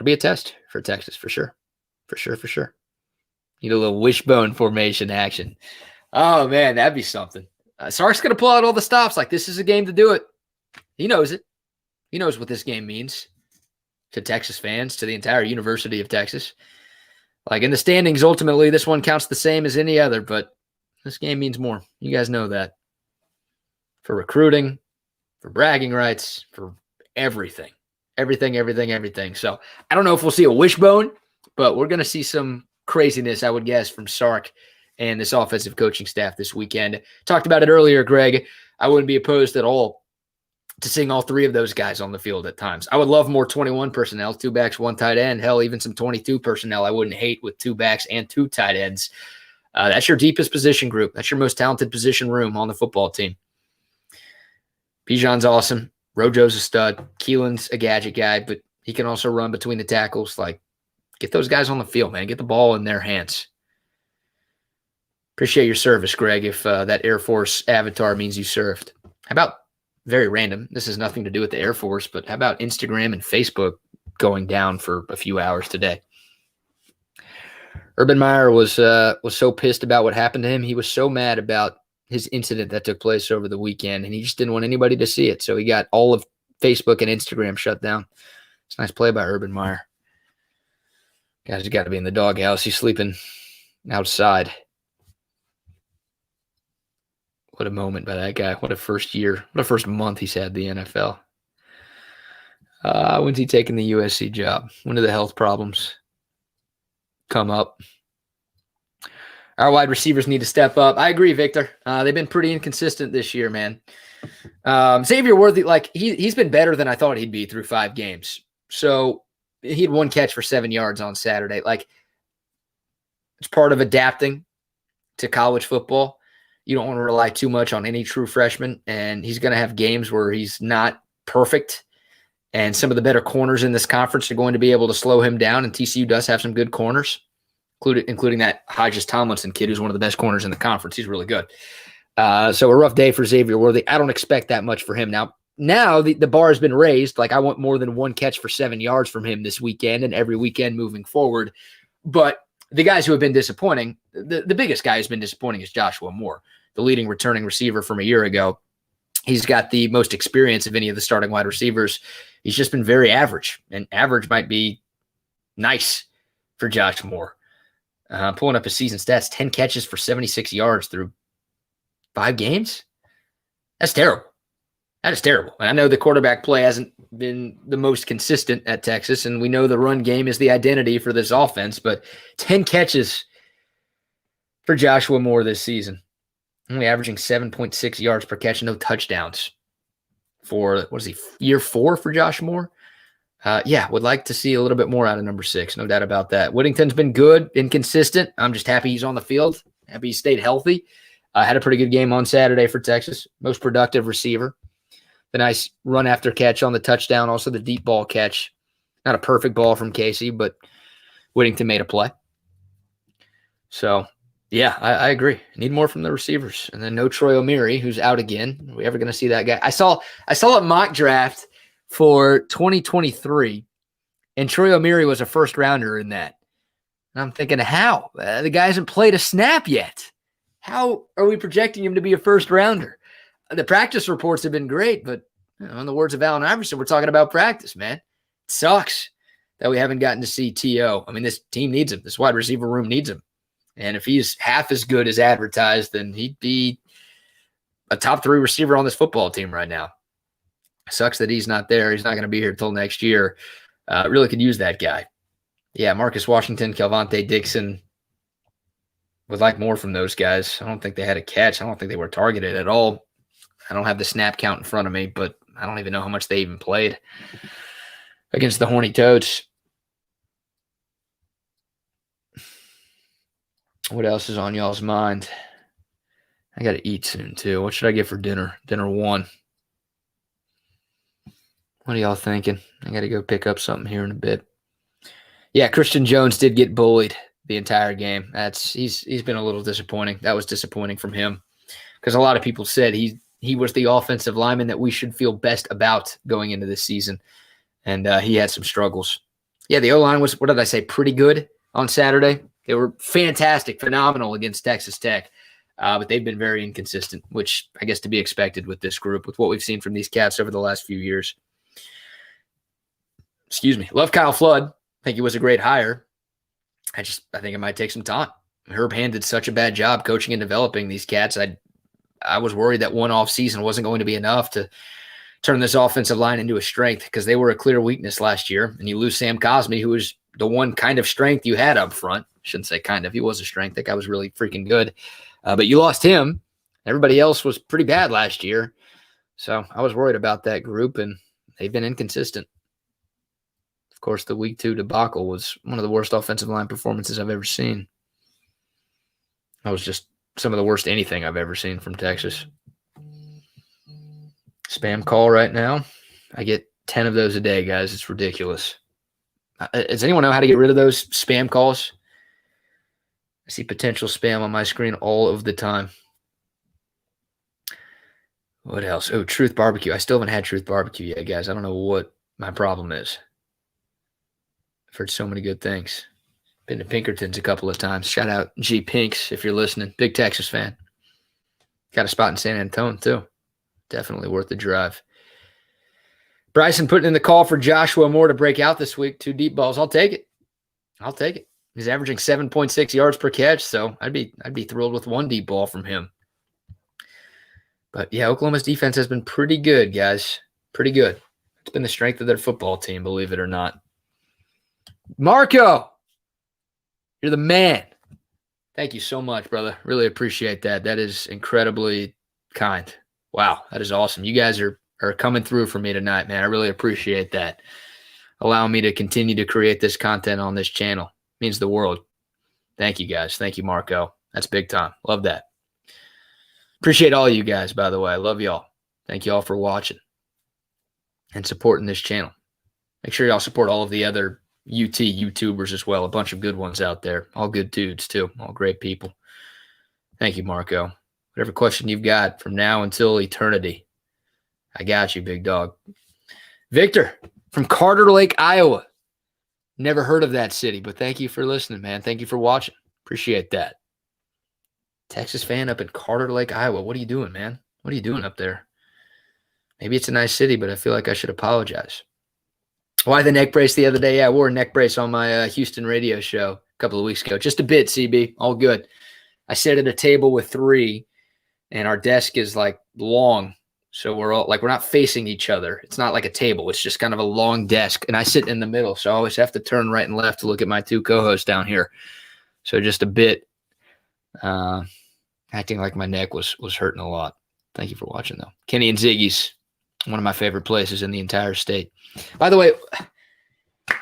be a test for Texas, for sure. For sure. Need a little wishbone formation action. Oh, man, that'd be something. Sark's going to pull out all the stops like this is a game to do it. He knows it. He knows what this game means to Texas fans, to the entire University of Texas. Like, in the standings, ultimately, this one counts the same as any other, but this game means more. You guys know that. For recruiting, for bragging rights, for everything. Everything. So I don't know if we'll see a wishbone, but we're going to see some craziness, I would guess, from Sark and this offensive coaching staff this weekend. Talked about it earlier, Greg. I wouldn't be opposed at all to seeing all 3 of those guys on the field at times. I would love more 21 personnel, 2 backs, 1 tight end. Hell, even some 22 personnel I wouldn't hate with 2 backs and 2 tight ends. That's your deepest position group. That's your most talented position room on the football team. Bijan's awesome. Rojo's a stud. Keelan's a gadget guy, but he can also run between the tackles. Like, get those guys on the field, man. Get the ball in their hands. Appreciate your service, Greg, if that Air Force avatar means you served. How about, very random, this has nothing to do with the Air Force, but how about Instagram and Facebook going down for a few hours today? Urban Meyer was so pissed about what happened to him. He was so mad about his incident that took place over the weekend, and he just didn't want anybody to see it. So he got all of Facebook and Instagram shut down. It's a nice play by Urban Meyer. Guys, got to be in the doghouse. He's sleeping outside. What a moment by that guy. What a first year. What a first month he's had the NFL. When's he taking the USC job? When do the health problems come up? Our wide receivers need to step up. I agree, Victor. They've been pretty inconsistent this year, man. Xavier Worthy, like, he's been better than I thought he'd be through 5 games. So he had 1 catch for 7 yards on Saturday. Like, it's part of adapting to college football. You don't want to rely too much on any true freshman, and he's going to have games where he's not perfect. And some of the better corners in this conference are going to be able to slow him down, and TCU does have some good corners, including that Hodges Tomlinson kid who's one of the best corners in the conference. He's really good. So a rough day for Xavier Worthy. I don't expect that much for him. Now the bar has been raised. Like, I want more than 1 catch for 7 yards from him this weekend and every weekend moving forward. But the guys who have been disappointing, the biggest guy who's been disappointing is Joshua Moore, the leading returning receiver from a year ago. He's got the most experience of any of the starting wide receivers. He's just been very average, and average might be nice for Josh Moore. Pulling up his season stats, 10 catches for 76 yards through 5 games. That's terrible. That is terrible. And I know the quarterback play hasn't been the most consistent at Texas, and we know the run game is the identity for this offense, but 10 catches for Joshua Moore this season. Only averaging 7.6 yards per catch, no touchdowns for, what is he, year 4 for Josh Moore? Would like to see a little bit more out of number 6, no doubt about that. Whittington's been good, inconsistent. I'm just happy he's on the field, happy he stayed healthy. Had a pretty good game on Saturday for Texas, most productive receiver. The nice run after catch on the touchdown, also the deep ball catch. Not a perfect ball from Casey, but Whittington made a play. So, yeah, I agree. Need more from the receivers. And then no Troy O'Meary, who's out again. Are we ever going to see that guy? I saw a mock draft for 2023, and Troy O'Meary was a first rounder in that. And I'm thinking, how? The guy hasn't played a snap yet. How are we projecting him to be a first rounder? The practice reports have been great, but in the words of Allen Iverson, we're talking about practice, man. It sucks that we haven't gotten to see T.O. I mean, this team needs him. This wide receiver room needs him. And if he's half as good as advertised, then he'd be a top 3 receiver on this football team right now. Sucks that he's not there. He's not going to be here till next year. Really could use that guy. Yeah, Marcus Washington, Kelvontae Dixon. Would like more from those guys. I don't think they had a catch. I don't think they were targeted at all. I don't have the snap count in front of me, but I don't even know how much they even played against the Horny Toads. What else is on y'all's mind? I got to eat soon, too. What should I get for dinner? Dinner 1. What are y'all thinking? I got to go pick up something here in a bit. Yeah, Christian Jones did get bullied the entire game. He's been a little disappointing. That was disappointing from him because a lot of people said he was the offensive lineman that we should feel best about going into this season, and he had some struggles. Yeah, the O-line was, what did I say, pretty good on Saturday. They were fantastic, phenomenal against Texas Tech, but they've been very inconsistent, which I guess to be expected with this group, with what we've seen from these Cats over the last few years. Excuse me. Love Kyle Flood. I think he was a great hire. I think it might take some time. Herb Hand did such a bad job coaching and developing these Cats. I was worried that one off season wasn't going to be enough to turn this offensive line into a strength because they were a clear weakness last year. And you lose Sam Cosme, who was the one kind of strength you had up front. Shouldn't say kind of. He was a strength. That guy was really freaking good. But you lost him. Everybody else was pretty bad last year. So I was worried about that group, and they've been inconsistent. Of course, the week 2 debacle was one of the worst offensive line performances I've ever seen. That was just some of the worst anything I've ever seen from Texas. Spam call right now. I get 10 of those a day, guys. It's ridiculous. Does anyone know how to get rid of those spam calls? I see potential spam on my screen all of the time. What else? Oh, Truth Barbecue. I still haven't had Truth Barbecue yet, guys. I don't know what my problem is. I've heard so many good things. Been to Pinkerton's a couple of times. Shout out G Pinks if you're listening. Big Texas fan. Got a spot in San Antonio, too. Definitely worth the drive. Bryson putting in the call for Joshua Moore to break out this week. 2 deep balls. I'll take it. He's averaging 7.6 yards per catch, so I'd be thrilled with 1 deep ball from him. But, yeah, Oklahoma's defense has been pretty good, guys. Pretty good. It's been the strength of their football team, believe it or not. Marco, you're the man. Thank you so much, brother. Really appreciate that. That is incredibly kind. Wow, that is awesome. You guys are coming through for me tonight, man. I really appreciate that. Allowing me to continue to create this content on this channel. Means the world. Thank you, guys. Thank you, Marco. That's big time. Love that. Appreciate all you guys, by the way. I love y'all. Thank you all for watching and supporting this channel. Make sure y'all support all of the other UT YouTubers as well. A bunch of good ones out there. All good dudes, too. All great people. Thank you, Marco. Whatever question you've got from now until eternity, I got you, big dog. Victor from Carter Lake, Iowa. Never heard of that city, but thank you for listening, man. Thank you for watching. Appreciate that. Texas fan up in Carter Lake, Iowa. What are you doing, man? What are you doing up there? Maybe it's a nice city, but I feel like I should apologize. Why the neck brace the other day? Yeah, I wore a neck brace on my Houston radio show a couple of weeks ago. Just a bit, CB. All good. I sat at a table with 3, and our desk is like long. So we're not facing each other. It's not like a table. It's just kind of a long desk, and I sit in the middle. So I always have to turn right and left to look at my 2 co-hosts down here. So just a bit acting like my neck was hurting a lot. Thank you for watching, though. Kenny and Ziggy's, one of my favorite places in the entire state. By the way,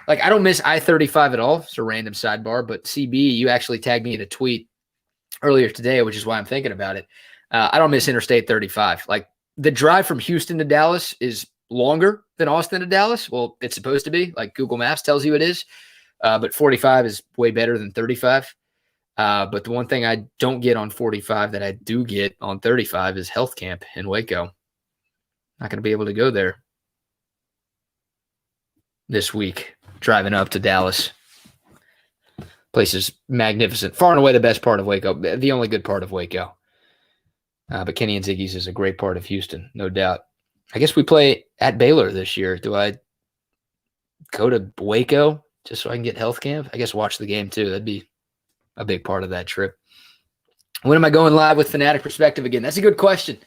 I don't miss I-35 at all. It's a random sidebar, but CB, you actually tagged me in a tweet earlier today, which is why I'm thinking about it. I don't miss Interstate 35. The drive from Houston to Dallas is longer than Austin to Dallas. Well, it's supposed to be. Google Maps tells you it is. But 45 is way better than 35. But the one thing I don't get on 45 that I do get on 35 is health camp in Waco. Not going to be able to go there this week, driving up to Dallas. Place is magnificent. Far and away the best part of Waco. The only good part of Waco. But Kenny and Ziggy's is a great part of Houston, no doubt. I guess we play at Baylor this year. Do I go to Waco just so I can get health camp? I guess watch the game too. That'd be a big part of that trip. When am I going live with Fanatic Perspective again? That's a good question.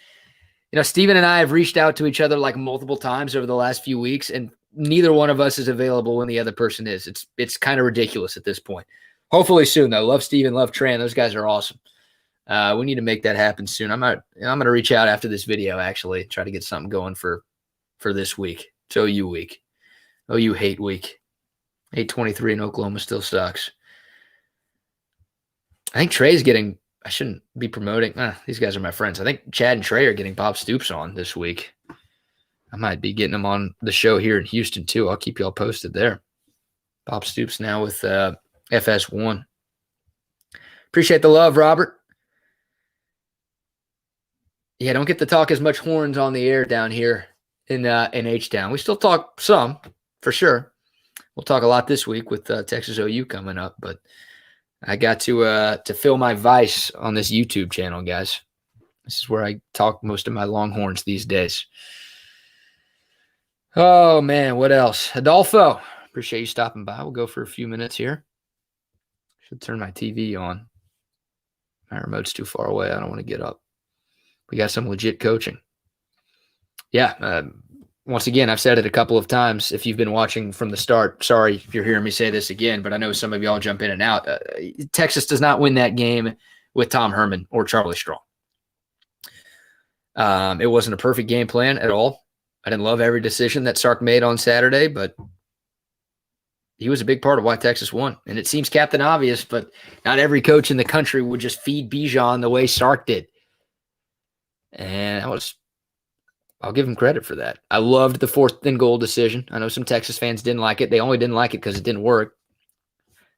Steven and I have reached out to each other multiple times over the last few weeks, and neither one of us is available when the other person is. It's kind of ridiculous at this point. Hopefully soon, though. Love Steven, love Tran. Those guys are awesome. We need to make that happen soon. I'm going to reach out after this video, actually, try to get something going for this week. It's OU week. OU hate week. 8-23 in Oklahoma still sucks. I think Trey's getting – I shouldn't be promoting these guys are my friends. I think Chad and Trey are getting Bob Stoops on this week. I might be getting them on the show here in Houston, too. I'll keep you all posted there. Bob Stoops now with FS1. Appreciate the love, Robert. Yeah, don't get to talk as much horns on the air down here in H-Town. We still talk some, for sure. We'll talk a lot this week with Texas OU coming up, but I got to fill my vice on this YouTube channel, guys. This is where I talk most of my Longhorns these days. Oh, man, what else? Adolfo, appreciate you stopping by. We'll go for a few minutes here. Should turn my TV on. My remote's too far away. I don't want to get up. We got some legit coaching. Yeah, once again, I've said it a couple of times. If you've been watching from the start, sorry if you're hearing me say this again, but I know some of y'all jump in and out. Texas does not win that game with Tom Herman or Charlie Strong. It wasn't a perfect game plan at all. I didn't love every decision that Sark made on Saturday, but he was a big part of why Texas won. And it seems Captain Obvious, but not every coach in the country would just feed Bijan the way Sark did. And I'll give him credit for that. I loved the 4th and goal decision. I know some Texas fans didn't like it. They only didn't like it because it didn't work.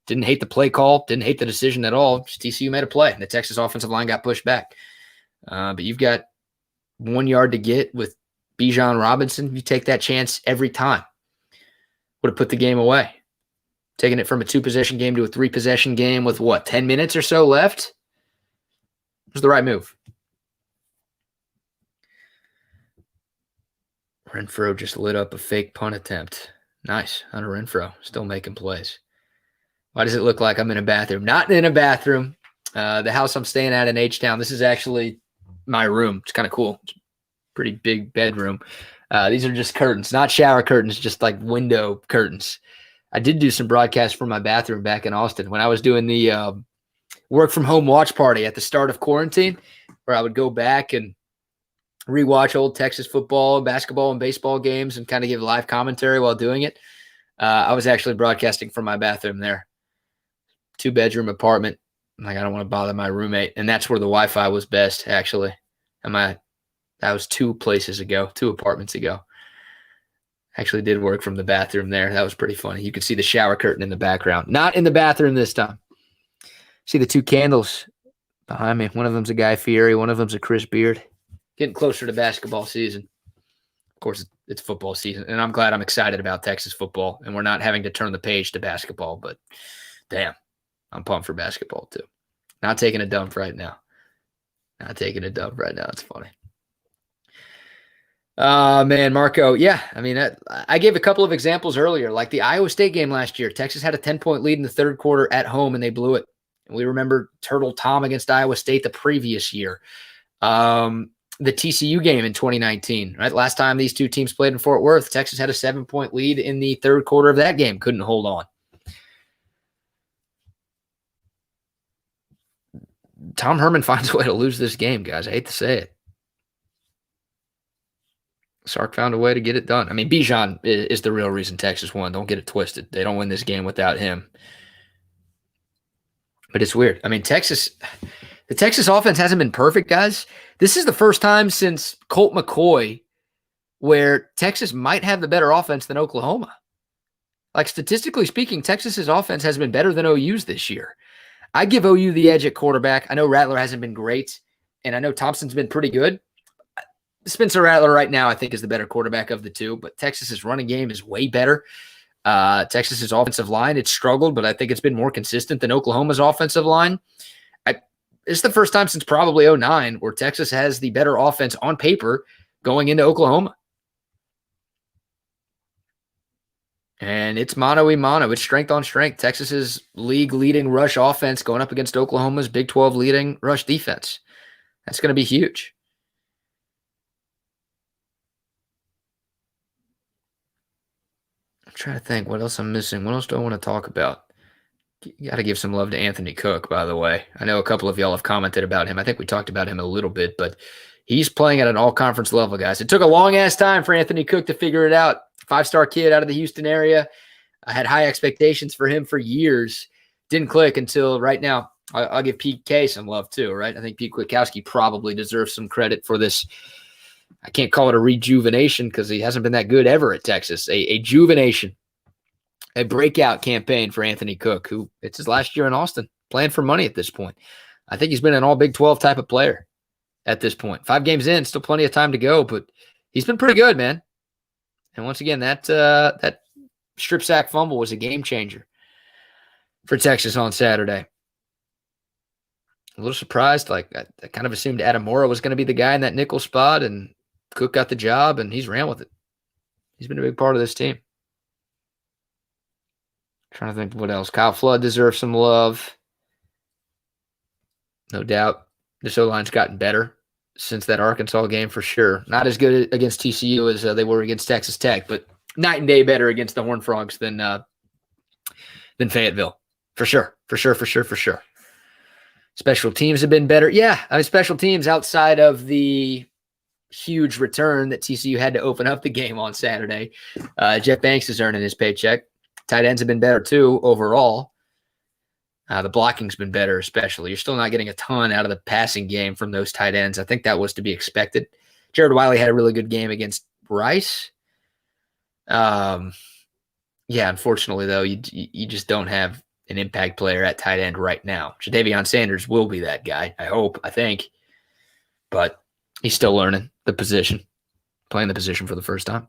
Didn't hate the play call. Didn't hate the decision at all. Just TCU made a play. The Texas offensive line got pushed back. But you've got 1 yard to get with Bijan Robinson. You take that chance every time. Would have put the game away. Taking it from a 2-possession game to a 3-possession game with 10 minutes or so left? It was the right move. Renfro just lit up a fake punt attempt. Nice. Hunter Renfro still making plays. Why does it look like I'm in a bathroom? Not in a bathroom. The house I'm staying at in H-Town, this is actually my room. It's kind of cool. It's a pretty big bedroom. These are just curtains, not shower curtains, just window curtains. I did do some broadcasts from my bathroom back in Austin when I was doing the work from home watch party at the start of quarantine, where I would go back and rewatch old Texas football, basketball, and baseball games and kind of give live commentary while doing it. I was actually broadcasting from my bathroom there. 2-bedroom apartment. I don't want to bother my roommate. And that's where the Wi-Fi was best, actually. That was 2 apartments ago. Actually did work from the bathroom there. That was pretty funny. You could see the shower curtain in the background. Not in the bathroom this time. See the 2 candles behind me. One of them's a Guy Fieri. One of them's a Chris Beard. Getting closer to basketball season. Of course, it's football season, and I'm excited about Texas football, and we're not having to turn the page to basketball. But damn, I'm pumped for basketball too. Not taking a dump right now. It's funny. Man, Marco. Yeah, I mean, I gave a couple of examples earlier, like the Iowa State game last year. Texas had a 10-point lead in the third quarter at home, and they blew it. And we remember Turtle Tom against Iowa State the previous year. The TCU game in 2019, right? Last time these two teams played in Fort Worth, Texas had a 7-point lead in the third quarter of that game. Couldn't hold on. Tom Herman finds a way to lose this game, guys. I hate to say it. Sark found a way to get it done. I mean, Bijan is the real reason Texas won. Don't get it twisted. They don't win this game without him. But it's weird. I mean, the Texas offense hasn't been perfect, guys. This is the first time since Colt McCoy where Texas might have the better offense than Oklahoma. Like, statistically speaking, Texas's offense has been better than OU's this year. I give OU the edge at quarterback. I know Rattler hasn't been great, and I know Thompson's been pretty good. Spencer Rattler right now, I think, is the better quarterback of the two, but Texas's running game is way better. Texas's offensive line, it's struggled, but I think it's been more consistent than Oklahoma's offensive line. It's the first time since probably 2009 where Texas has the better offense on paper going into Oklahoma. And it's mano-a-mano. It's strength on strength. Texas's league-leading rush offense going up against Oklahoma's Big 12 leading rush defense. That's going to be huge. I'm trying to think what else I'm missing. What else do I want to talk about? You got to give some love to Anthony Cook, by the way. I know a couple of y'all have commented about him. I think we talked about him a little bit, but he's playing at an all-conference level, guys. It took a long-ass time for Anthony Cook to figure it out. 5-star kid out of the Houston area. I had high expectations for him for years. Didn't click until right now. I'll give PK some love too, right? I think Pete Kwiatkowski probably deserves some credit for this. I can't call it a rejuvenation because he hasn't been that good ever at Texas. A juvenation, a breakout campaign for Anthony Cook, who it's his last year in Austin, playing for money at this point. I think he's been an all Big 12 type of player at this point. 5 games in, still plenty of time to go, but he's been pretty good, man. And once again, that strip sack fumble was a game changer for Texas on Saturday. A little surprised. Like, I kind of assumed Adam Mora was going to be the guy in that nickel spot, and Cook got the job, and he's ran with it. He's been a big part of this team. Trying to think what else. Kyle Flood deserves some love. No doubt. This O-line's gotten better since that Arkansas game for sure. Not as good against TCU as they were against Texas Tech, but night and day better against the Horned Frogs than Fayetteville. For sure. Special teams have been better. Yeah, I mean, special teams outside of the huge return that TCU had to open up the game on Saturday. Jeff Banks is earning his paycheck. Tight ends have been better too overall. The blocking's been better, especially. You're still not getting a ton out of the passing game from those tight ends. I think that was to be expected. Jared Wiley had a really good game against Rice. Yeah, unfortunately, though, you just don't have an impact player at tight end right now. Jadavion Sanders will be that guy, I think. But he's still learning the position, playing the position for the first time.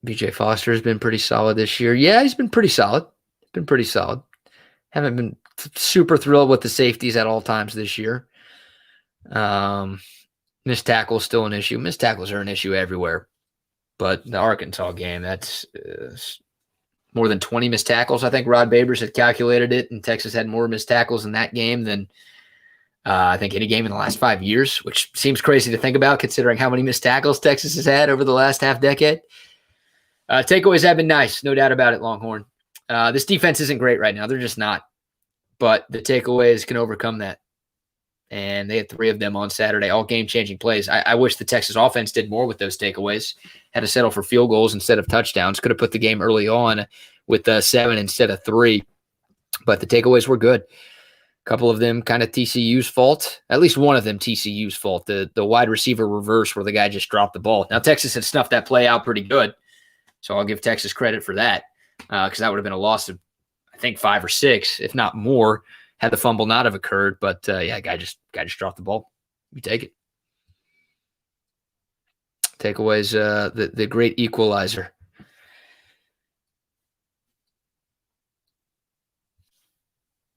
BJ Foster has been pretty solid this year. Yeah, he's been pretty solid. Haven't been super thrilled with the safeties at all times this year. Missed tackles still an issue. Missed tackles are an issue everywhere. But the Arkansas game, that's more than 20 missed tackles. I think Rod Babers had calculated it, and Texas had more missed tackles in that game than I think any game in the last 5 years, which seems crazy to think about considering how many missed tackles Texas has had over the last half decade. Takeaways have been nice, no doubt about it, Longhorn. This defense isn't great right now. They're just not. But the takeaways can overcome that. And they had 3 of them on Saturday, all game-changing plays. I wish the Texas offense did more with those takeaways, had to settle for field goals instead of touchdowns. Could have put the game early on with 7 instead of 3. But the takeaways were good. A couple of them kind of TCU's fault. At least one of them TCU's fault. The wide receiver reverse where the guy just dropped the ball. Now, Texas had snuffed that play out pretty good. So I'll give Texas credit for that because that would have been a loss of, I think, 5 or 6, if not more, had the fumble not have occurred. But, yeah, guy just dropped the ball. You take it. Takeaways, the great equalizer.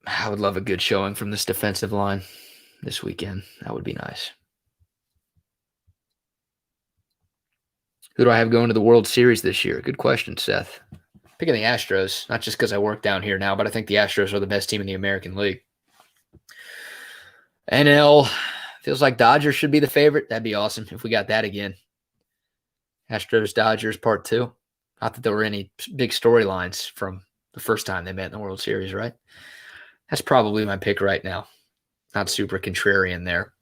I would love a good showing from this defensive line this weekend. That would be nice. Who do I have going to the World Series this year? Good question, Seth. Picking the Astros, not just because I work down here now, but I think the Astros are the best team in the American League. NL feels like Dodgers should be the favorite. That'd be awesome if we got that again. Astros Dodgers Part 2. Not that there were any big storylines from the first time they met in the World Series, right? That's probably my pick right now. Not super contrarian there.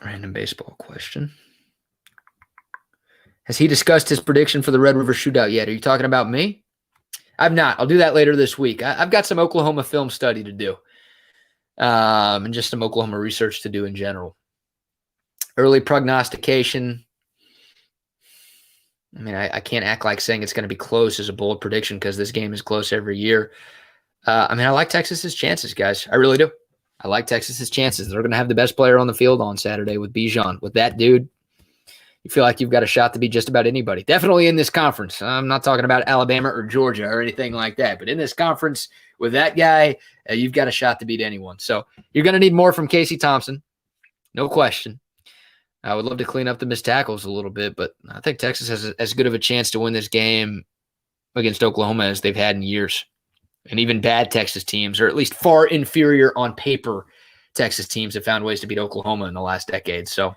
Random baseball question. Has he discussed his prediction for the Red River Shootout yet? Are you talking about me? I've not. I'll do that later this week. I've got some Oklahoma film study to do, and just some Oklahoma research to do in general. Early prognostication. I mean, I can't act like saying it's going to be close as a bold prediction because this game is close every year. I mean, I like Texas's chances, guys. I really do. I like Texas's chances. They're going to have the best player on the field on Saturday with Bijan. With that dude, you feel like you've got a shot to beat just about anybody. Definitely in this conference. I'm not talking about Alabama or Georgia or anything like that. But in this conference, with that guy, you've got a shot to beat anyone. So you're going to need more from Casey Thompson. No question. I would love to clean up the missed tackles a little bit, but I think Texas has as good of a chance to win this game against Oklahoma as they've had in years. And even bad Texas teams, or at least far inferior on paper Texas teams, have found ways to beat Oklahoma in the last decade. So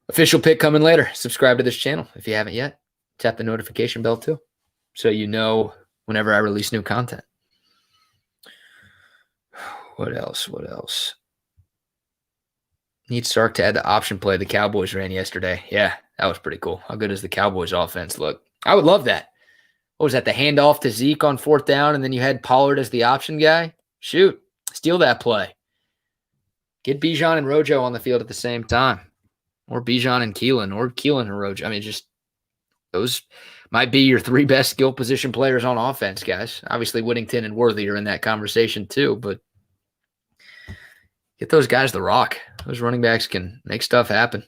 official pick coming later. Subscribe to this channel if you haven't yet. Tap the notification bell too, so you know whenever I release new content. What else? Need Sark to add the option play the Cowboys ran yesterday. Yeah, that was pretty cool. How good does the Cowboys offense look? I would love that. What was that, the handoff to Zeke on 4th down, and then you had Pollard as the option guy? Shoot, steal that play. Get Bijan and Rojo on the field at the same time. Or Bijan and Keelan, or Keelan and Rojo. I mean, just those might be your 3 best skill position players on offense, guys. Obviously, Whittington and Worthy are in that conversation too, but get those guys the rock. Those running backs can make stuff happen.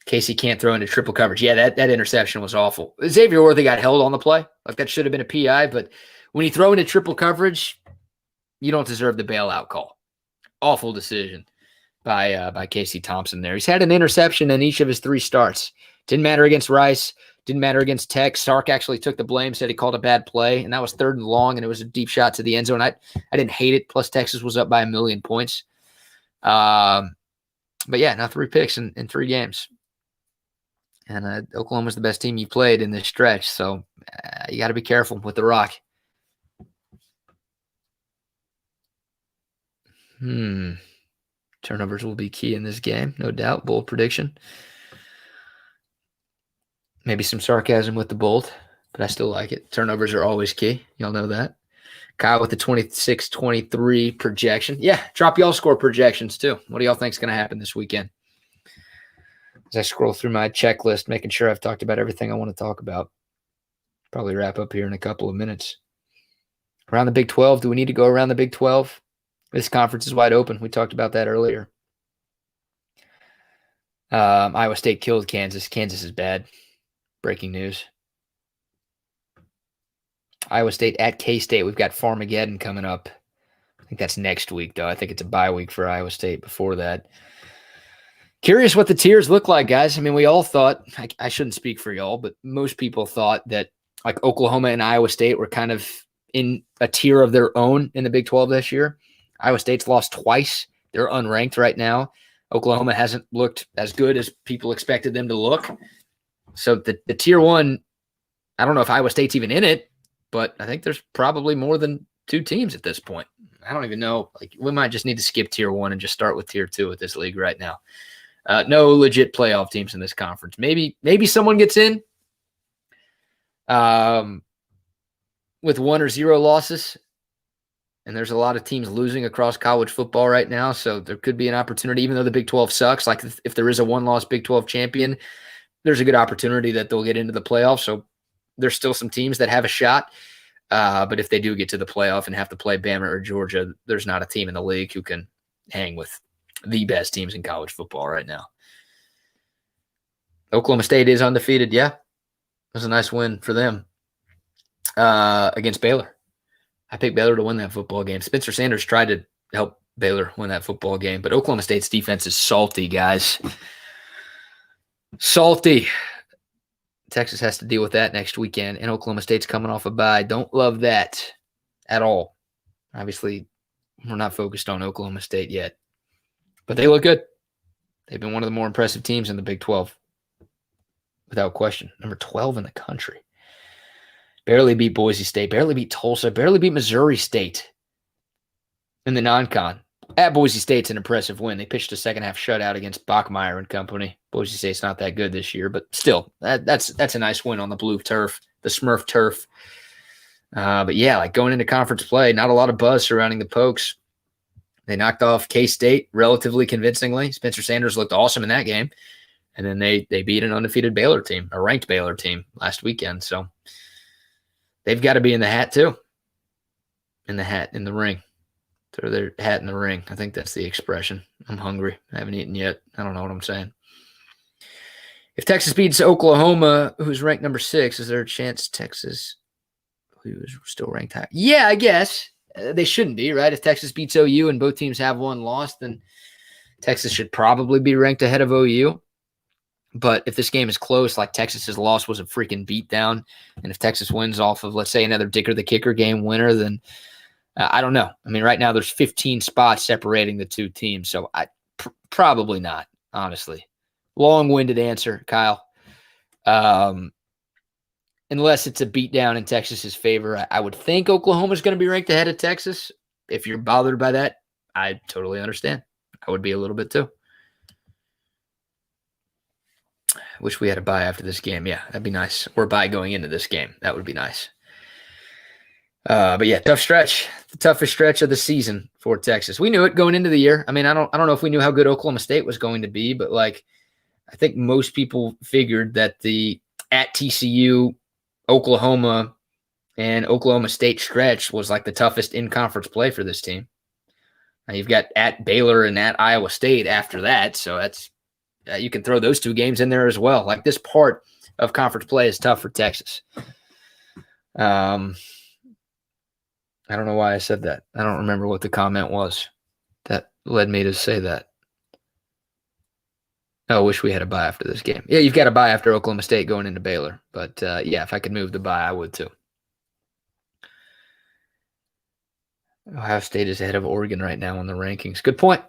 Casey can't throw into triple coverage. Yeah, that interception was awful. Xavier Worthy got held on the play. Like, that should have been a PI, but when you throw into triple coverage, you don't deserve the bailout call. Awful decision by Casey Thompson there. He's had an interception in each of his 3 starts. Didn't matter against Rice. Didn't matter against Tech. Sark actually took the blame, said he called a bad play, and that was 3rd and long, and it was a deep shot to the end zone. I didn't hate it. Plus, Texas was up by 1,000,000 points. But yeah, now 3 picks in 3 games. And Oklahoma's the best team you played in this stretch, so you got to be careful with the rock. Turnovers will be key in this game, no doubt. Bold prediction. Maybe some sarcasm with the bold, but I still like it. Turnovers are always key. Y'all know that. Kyle with the 26-23 projection. Yeah, drop y'all score projections too. What do y'all think is going to happen this weekend? As I scroll through my checklist, making sure I've talked about everything I want to talk about. Probably wrap up here in a couple of minutes. Around the Big 12, do we need to go around the Big 12? This conference is wide open. We talked about that earlier. Iowa State killed Kansas. Kansas is bad. Breaking news. Iowa State at K-State. We've got Farmageddon coming up. I think that's next week, though. I think it's a bye week for Iowa State before that. Curious what the tiers look like, guys. I mean, we all thought, I shouldn't speak for y'all, but most people thought that like Oklahoma and Iowa State were kind of in a tier of their own in the Big 12 this year. Iowa State's lost twice. They're unranked right now. Oklahoma hasn't looked as good as people expected them to look. So the tier 1, I don't know if Iowa State's even in it, but I think there's probably more than 2 teams at this point. I don't even know. Like, we might just need to skip tier 1 and just start with tier 2 with this league right now. No legit playoff teams in this conference. Maybe someone gets in with 1 or 0 losses. And there's a lot of teams losing across college football right now. So there could be an opportunity, even though the Big 12 sucks. Like, if there is a 1-loss Big 12 champion, there's a good opportunity that they'll get into the playoffs. So there's still some teams that have a shot. But if they do get to the playoff and have to play Bama or Georgia, there's not a team in the league who can hang with the best teams in college football right now. Oklahoma State is undefeated. Yeah, it was a nice win for them against Baylor. I picked Baylor to win that football game. Spencer Sanders tried to help Baylor win that football game, but Oklahoma State's defense is salty, guys. Salty. Texas has to deal with that next weekend, and Oklahoma State's coming off a bye. Don't love that at all. Obviously, we're not focused on Oklahoma State yet, but they look good. They've been one of the more impressive teams in the Big 12, without question. Number 12 in the country. Barely beat Boise State, barely beat Tulsa, barely beat Missouri State in the non-con. At Boise State's an impressive win. They pitched a second-half shutout against Bachmeier and company. Boise State's not that good this year, but still, that's a nice win on the blue turf, the Smurf turf. But yeah, like going into conference play, not a lot of buzz surrounding the Pokes. They knocked off K-State relatively convincingly. Spencer Sanders looked awesome in that game. And then they beat an undefeated Baylor team, a ranked Baylor team last weekend. So they've got to be in the hat too. In the ring. Throw their hat in the ring. I think that's the expression. I'm hungry. I haven't eaten yet. I don't know what I'm saying. If Texas beats Oklahoma, who's ranked number 6, is there a chance Texas, who's still ranked high? Yeah, I guess. They shouldn't be, right? If Texas beats OU and both teams have one loss, then Texas should probably be ranked ahead of OU. But if this game is close, like Texas's loss was a freaking beatdown, and if Texas wins off of, let's say, another Dicker the Kicker game winner, then I don't know. I mean, right now there's 15 spots separating the two teams, so probably not, honestly. Long-winded answer, Kyle. Unless it's a beatdown in Texas's favor, I would think Oklahoma's going to be ranked ahead of Texas. If you're bothered by that, I totally understand. I would be a little bit too. Wish we had a bye after this game. Yeah, that'd be nice. Or bye going into this game. That would be nice. But yeah, tough stretch. The toughest stretch of the season for Texas. We knew it going into the year. I mean, I don't know if we knew how good Oklahoma State was going to be, but like I think most people figured that the at TCU, Oklahoma, and Oklahoma State stretch was like the toughest in-conference play for this team. Now you've got at Baylor and at Iowa State after that, so that's you can throw those two games in there as well. Like this part of conference play is tough for Texas. I don't know why I said that. I don't remember what the comment was that led me to say that. Oh, I wish we had a bye after this game. Yeah, you've got a bye after Oklahoma State going into Baylor. But, yeah, if I could move the bye, I would too. Ohio State is ahead of Oregon right now on the rankings. Good point.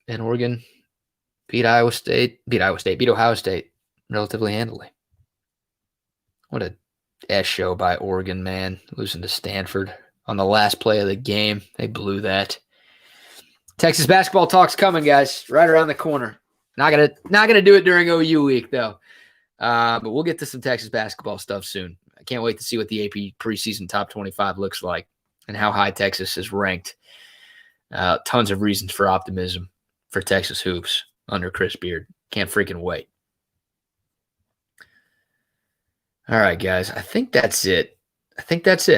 And Oregon beat Ohio State relatively handily. What a S show by Oregon, man. Losing to Stanford on the last play of the game. They blew that. Texas basketball talk's coming, guys. Right around the corner. Not gonna do it during OU week, though. But we'll get to some Texas basketball stuff soon. I can't wait to see what the AP preseason top 25 looks like and how high Texas is ranked. Tons of reasons for optimism for Texas hoops under Chris Beard. Can't freaking wait. All right, guys. I think that's it.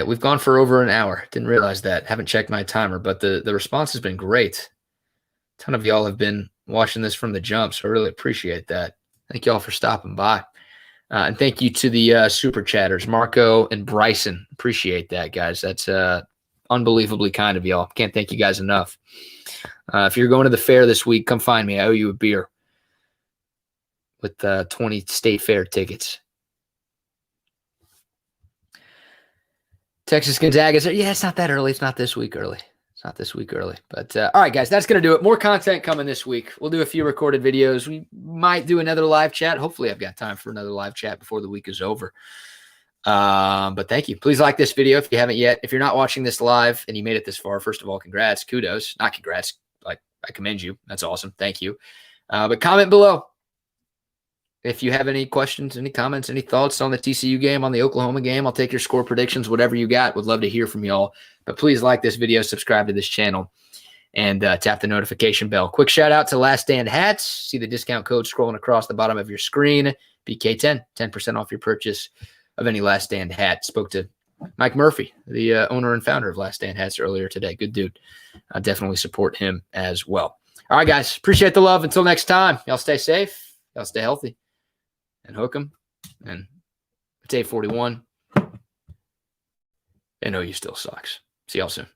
We've gone for over an hour. Didn't realize that. Haven't checked my timer, but the response has been great. A ton of y'all have been watching this from the jump, so I really appreciate that. Thank y'all for stopping by. And thank you to the super chatters, Marco and Bryson. Appreciate that, guys. That's unbelievably kind of y'all. Can't thank you guys enough. If you're going to the fair this week, come find me. I owe you a beer with 20 state fair tickets. Texas Gonzaga's. Yeah, it's not that early. It's not this week early. But all right, guys, that's going to do it. More content coming this week. We'll do a few recorded videos. We might do another live chat. Hopefully I've got time for another live chat before the week is over. But thank you. Please like this video if you haven't yet. If you're not watching this live and you made it this far, first of all, congrats, kudos. Not congrats. Like, I commend you. That's awesome. Thank you. But comment below. If you have any questions, any comments, any thoughts on the TCU game, on the Oklahoma game, I'll take your score predictions, whatever you got. Would love to hear from y'all. But please like this video, subscribe to this channel, and tap the notification bell. Quick shout out to Last Stand Hats. See the discount code scrolling across the bottom of your screen. BK10, 10% off your purchase of any Last Stand hat. Spoke to Mike Murphy, the owner and founder of Last Stand, has earlier today. Good dude. Definitely support him as well. All right, guys. Appreciate the love. Until next time, y'all stay safe. Y'all stay healthy. And hook 'em. And it's 8:41. And OU still sucks. See y'all soon.